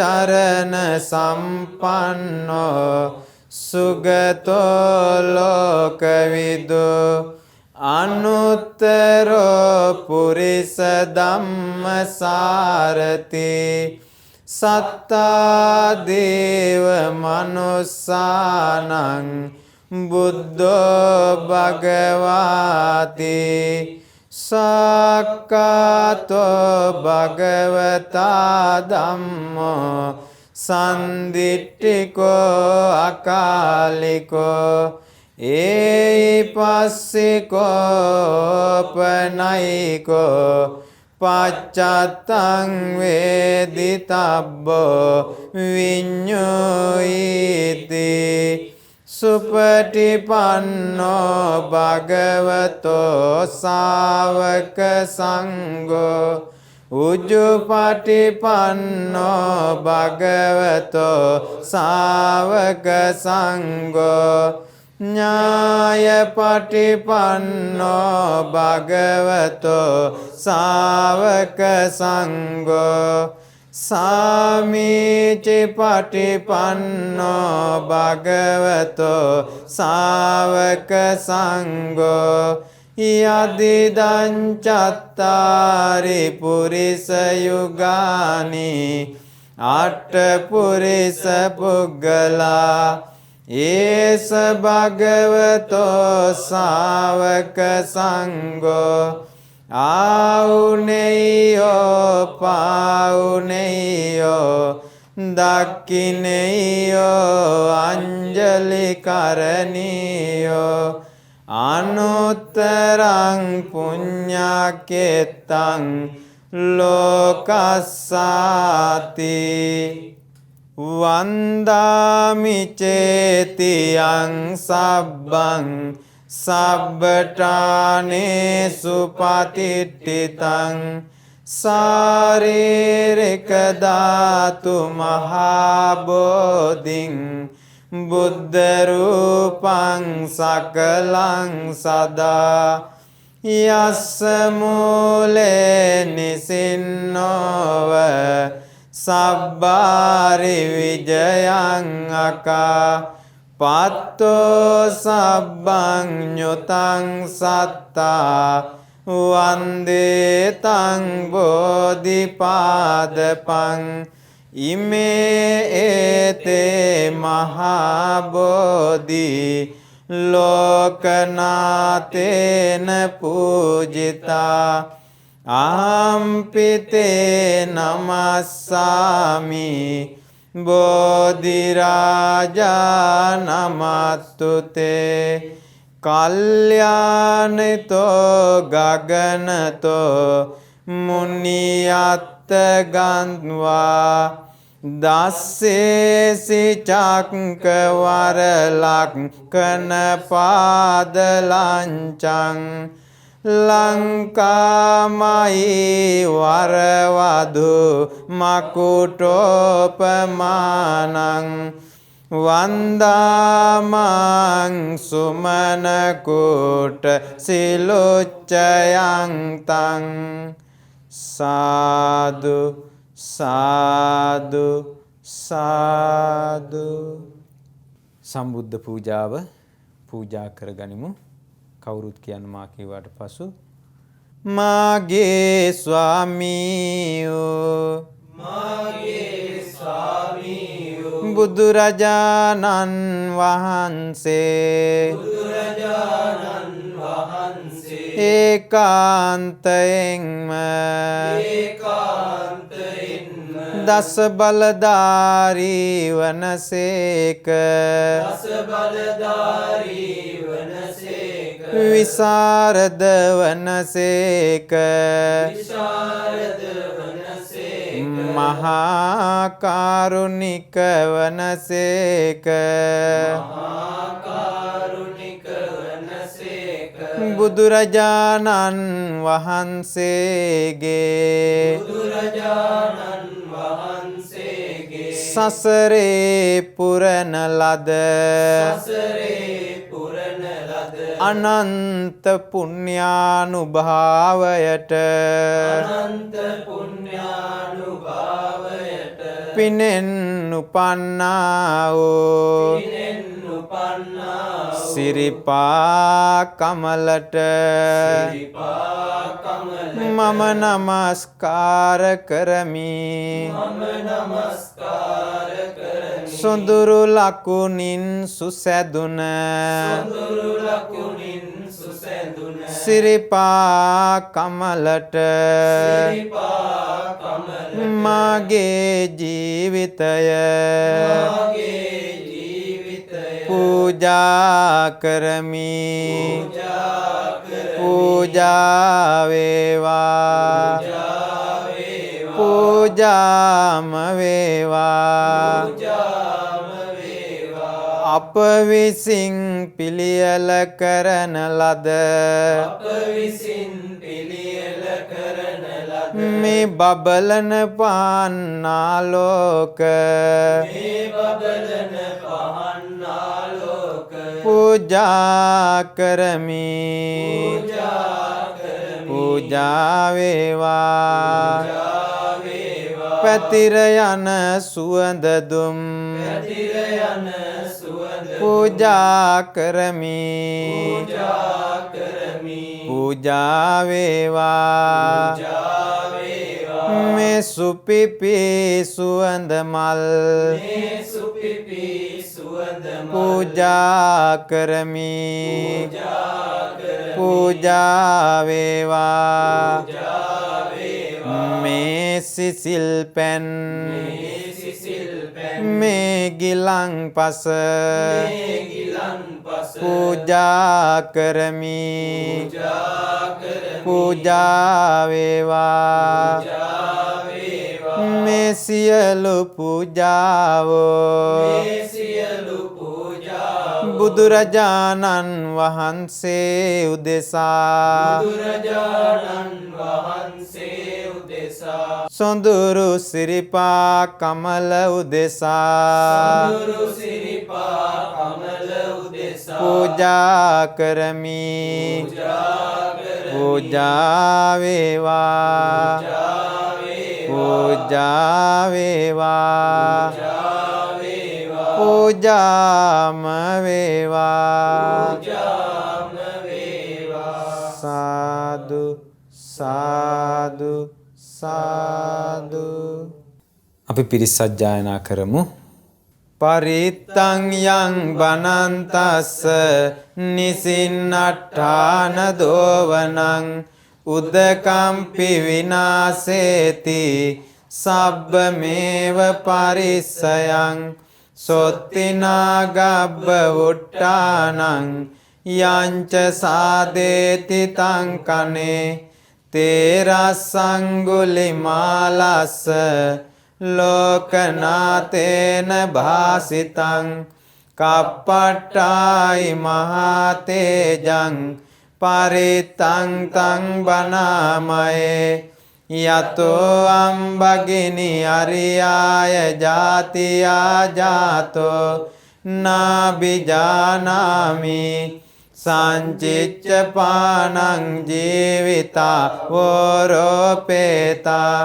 සම්පන්නෝ සුගතෝ ලෝකවිදු අනුත්තරෝ පුරිස ධම්මසාරති සත්තා දේව මනුස්සානං බුද්ධෝ භගවාති සක්කාතෝ භගවතා ධම්මෝ සන්දිට්ඨිකෝ අකාලිකෝ ඒපස්සිකෝ පනයිකෝ පච්චත්තං වේදිතබ්බෝ විඤ්ඤෝයිති සුපටිපන්නෝ භගවතෝ ශාවක සංඝෝ උජුපටිපන්නෝ භගවතෝ ශාවක සංඝෝ ඥායපටිපන්නෝ භගවතෝ ශාවක සංඝෝ සාමීචි පටිපන්නෝ භගවතෝ ශාවක සංඝෝ යදිදං චත්තාරි පුරිස යුගානි අට්ඨ පුරිස පුග්ගලා ඒස භගවතෝ ශාවක සංඝෝ ආඋනේයෝ පාඋනේයෝ දක්ඛිනේයෝ අංජලි කරණීයෝ අනුත්තරං පුඤ්ඤාකෙත්තං ලෝකස්සාති. වන්දාමි චේතියං සබ්බං සබ්බඨානේසු පතිට්ඨිතං සාරීරික ධාතු මහා බෝධින් බුද්ධ රූපං සකලං සදා යස්ස මූලේ නිසින්නෝව සබ්බාරි විජයං අකා පත්තෝ සබ්බං ඤුතං සත්තා වන්දේ තං බෝධිපාදපං ඉමේ ඒතේ මහා බෝධි ලෝකනාතේන පූජිතා අහම්පිතේ නමස්සාමි බෝධිරාජා නමත්තුතේ කල්යාණිතෝ ගගනතෝ මුනියත්ත ගන්වා දස්සේසි චක්කවර ලක්කන පාදලංචං ලංකාමයි වරවදු මකුටෝපමානං වන්දාමං සුමනකුට සිලුච්චයං තං සාදු සාදු සාදු. සම්බුද්ධ පූජාව පූජා කරගනිමු. කවුරුත් කියන්න මා කීවාට පසු මාගේ ස්වාමීයෝ බුදුරජාණන් වහන්සේ ඒකාන්තයෙන්ම දස බලධාරී වනසේක විසරද වනසේක මහා කරුණික වනසේක බුදුරජාණන් වහන්සේගේ සසරේ පුරන ලද අනන්ත පුණ්‍යානුභාවයට පිනෙන් උපන්නා වූ සිරිපා කමලට මම නමස්කාර කරමි. සොඳුරු ලකුණින් සුසැදුන සිරිපා කමලට මාගේ ජීවිතය පූජා කරමි. පූජා වේවා පූජාම වේවා අප විසින් පිළියෙල කරන ලද මේ බබලන පාන්නාලෝක පූජා කරමි. පූජා වේවා පැතිර යන සුවඳ දුම් පූජා කරමි. පූජා වේවා මේ සුපිපි සුවඳ මල් පූජා කරමි. පූජා වේවා මේ සිසිල් පැන් මේ ගිලන් පස පූජා කරමි. පූජා වේවා මේ සියලු පූජාවෝ මේ සියලු පූජාවෝ බුදුරජාණන් වහන්සේ උදෙසා බුදුරජාණන් වහන්සේ උදෙසා සොඳුරු සිරිපා කමල උදෙසා සඳුරු සිරිපා කමල උදෙසා පූජා කරමි පූජා වේවා පූජා වේවා පූජාම වේවා සාදු සාදු සාදු අපි පිරිස් සජ්ජායනා කරමු පරිත්තං යං බනන්තස්ස නිසින්නට්ඨාන දෝවනං උදකම්පි විනාසේති සබ්බමේව පරිස්සයං සොත්තිනාගබ්බ වුට්ටානං යංච සාදේති තං කනේ තේරස්සංගුලිමාලස්ස ලෝකනාතේන භාසිතං කප්පට්ටායි මහතේජං පරිත්තං තං බනාමයේ යතෝ අම්බගිනි අරියාය ජාතියා ජාතෝ නාබිජානාමි සංචිච්ච පානං ජීවිතා වෝරෝපේතා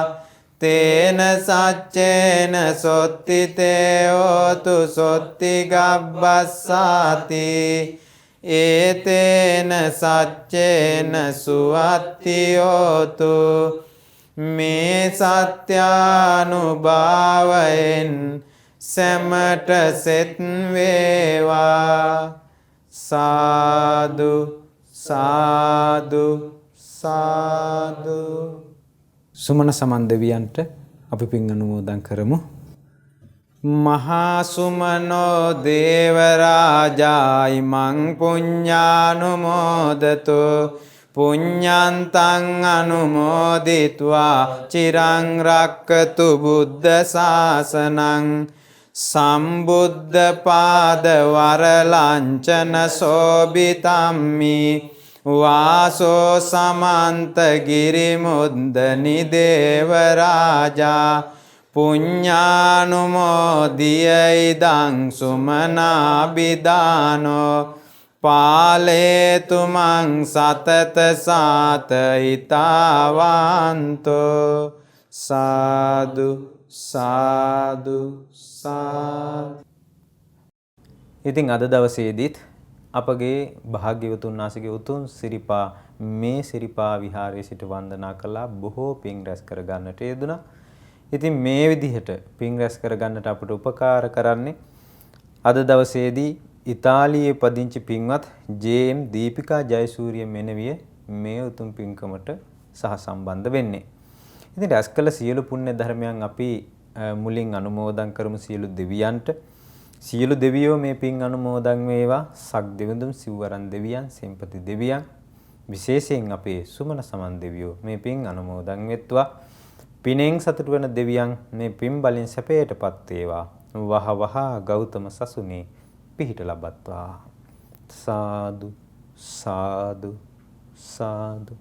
තේන සච්චේන සොත්තිතේ හෝතු සොත්ති ගබ්බස්සාති ඒතේන සච්චේන සුවත්ති හෝතු මේ සත්‍යානුභාවයෙන් සැමට සෙත් වේවා සාදු සාදු සාදු සුමන සමන් දෙවියන්ට අපි පින් අනුමෝදන් කරමු මහා සුමනෝ දේවරාජායි මං පුඤ්ඤානුමෝදතෝ පුඤ්ඤන්තං අනුමෝදිත්වා චිරං රක්කතු බුද්ධ ශාසනං සම්බුද්ධ පාද වරලංචන සෝබිතම්මි වාසෝ සමන්ත ගිරිමුද්දනි දේවරාජා පුඤ්ඤානුමෝදිය ඉදං සුමනාබිදානෝ පාලේතු මං සතත සාතයිතාවන්තෝ සාදු සාදු සාදු. ඉතින් අද දවසේදීත් අපගේ භාග්‍යවතුන් වහන්සේගේ උතුම් සිරිපා මේ සිරිපා විහාරයේ සිට වන්දනා කළා බොහෝ පින් රැස් කර ගන්නට යෙදුණා. ඉතින් මේ විදිහට පින් රැස් කර ගන්නට අපට උපකාර කරන්නේ අද දවසේදී ඉතාලියේ පදිංචි පින්වත් ජේ.එම්. දීපිකා ජයසූරිය මෙනවිය මේ උතුම් පින්කමට සහ සම්බන්ධ වෙන්නේ. ඉතින් රැස් කළ සියලු පුණ්‍ය ධර්මයන් අපි මුලින් අනුමෝදන් කරමු සියලු දෙවියන්ට. සියලු දෙවියෝ මේ පින් අනුමෝදන් වේවා. සක් දෙවිඳුන් සිව්වරන් දෙවියන් සෙන්පති දෙවියන් විශේෂයෙන් අපේ සුමන සමන් දෙවියෝ මේ පින් අනුමෝදන් වෙත්වා. පිනෙන් සතුට වන දෙවියන් මේ පින් බලෙන් සැපයටපත් වේවා. වහ වහ ගෞතම සසුනේ පිහිට ලබත්වා. සාදු සාදු සාදු.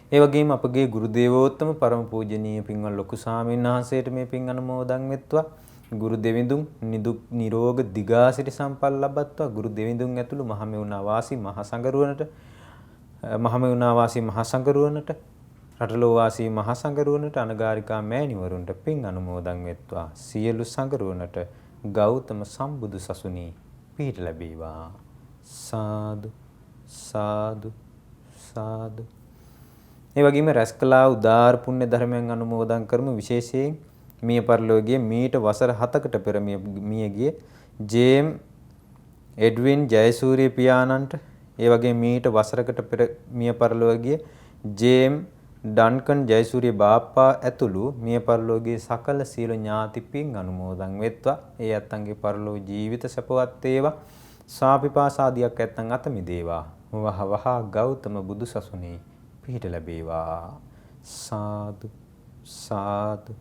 ඒ වගේම අපගේ ගුරු දේවෝත්තම පරම පූජනීය පින්වත් ලොකු ස්වාමීන් වහන්සේට මේ පින් අනුමෝදන් වෙත්වා. ගුරු දෙවිඳුන් නිදුක් නිරෝග දිගාසිරි සම්පත් ලබත්වා. ගුරු දෙවිඳුන් ඇතුළු මහමෙවුනා වාසී මහ සංඝරුවනට මහමෙවුනා වාසී මහ සංඝරුවනට රටලෝ වාසී මහ සංඝරුවනට අනගාരികා මෑණිවරුන්ට පින් අනුමෝදන් වෙත්වා. සියලු සංඝරුවනට ගෞතම සම්බුදු සසුනේ පිහිට ලැබේවා. සාදු සාදු සාදු. ඒ වගේම රැස් කළා උදාාර පුණ්‍ය ධර්මයන් අනුමෝදන් කරමු. විශේෂයෙන් මිය පරලෝකයේ මීට වසර 7කට පෙර මිය ගිය ජේ.එම්. එඩ්වින් ජයසූරිය පියාණන්ට ඒ වගේම මීට වසරකට පෙර මිය පරලෝකයේ ජේ.එම්. ඩන්කන් ජයසූරිය බාප්පා ඇතුළු මිය පරලෝකයේ සකල සීල ඥාති පින් අනුමෝදන් වෙත්වා. ඒ ඇත්තන්ගේ පරලෝ ජීවිත සපවත් වේවා. සාපිපාසාදියක් ඇත්තන් අත මිදේවා. වහ වහ ගෞතම බුදු සසුනේ පිහිට ලැබේවා. සාදු සාදු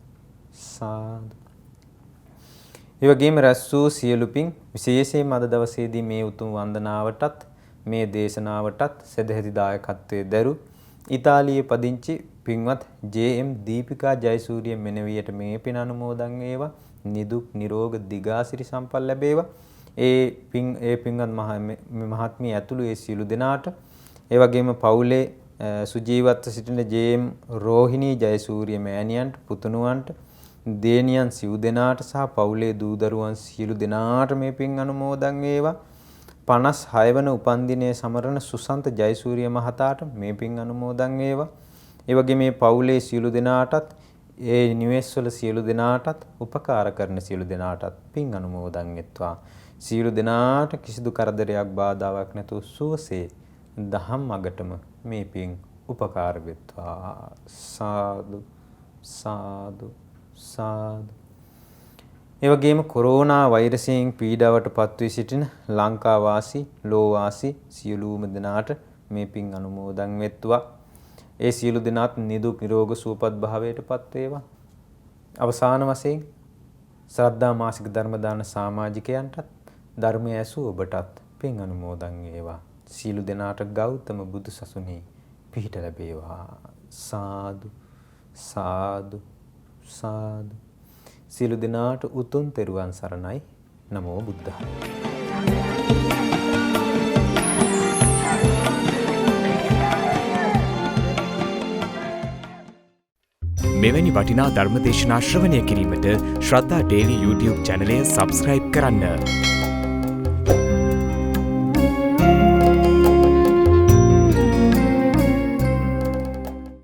සාදු. ඒ වගේම රැස් වූ සියලු පින් විශේෂයෙන්ම අද දවසේදී මේ උතුම් වන්දනාවටත් මේ දේශනාවටත් සදැහැති දායකත්වයේ දරු ඉතාලියේ පදිංචි පින්වත් ජේ.එම්. දීපිකා ජයසූරිය මෙනවියට මේ පින් අනුමෝදන් වේවා. නිදුක් නිරෝග දිගාසිරි සම්පත් ලැබේවා. ඒ පින්වත් මහත්මිය ඇතුළු ඒ සියලු දෙනාට ඒ වගේම පවුලේ සුජීවත්ව සිටින ජේ.එම්. රෝහිණී ජයසූරිය මෑණියන්ට පුතුණුවන්ට දේනියන් සිව් දෙනාට සහ පවුලේ දූ දරුවන් සියලු දෙනාට මේ පින් අනුමෝදන් වේවා. 56 වන උපන්දිනයේ සමරන සුසන්ත ජයසූරිය මහතාට මේ පින් අනුමෝදන් වේවා. ඒ වගේ මේ පවුලේ සියලු දෙනාටත් ඒ නිවෙස්වල සියලු දෙනාටත් උපකාර කරන සියලු දෙනාටත් පින් අනුමෝදන් වෙත්වා. සියලු දෙනාට කිසිදු කරදරයක් බාධාවක් නැතුව සුවසේ දහම් මගටම මේ පින් උපකාර වෙත්වා. සාදු සාදු සාදු. ඒ වගේම කොරෝනා වෛරසයෙන් පීඩාවට පත්වී සිටින ලංකා වාසී ලෝ වාසී සියලුම දෙනාට මේ පින් අනුමෝදන් වෙත්වා. ඒ සියලු දෙනාත් නිදුක් නිරෝග සුවපත් භාවයට පත් වේවා. අවසාන වශයෙන් ශ්‍රද්ධා මාසික ධර්ම දාන සමාජිකයන්ටත් ධර්මය ඇසූ ඔබටත් පින් අනුමෝදන් වේවා. සියලු දෙනාට ගෞතම බුදු සසුනේ පිහිට ලැබේවා. සාදු සාදු සාදු. සියලු දෙනාට උතුම් තෙරුවන් සරණයි. නමෝ බුද්ධාය. මෙවැනි වටිනා ධර්මදේශනා ශ්‍රවණය කිරීමට ශ්‍රද්ධා ඩේලි YouTube චැනලය සබස්ක්‍රයිබ් කරන්න.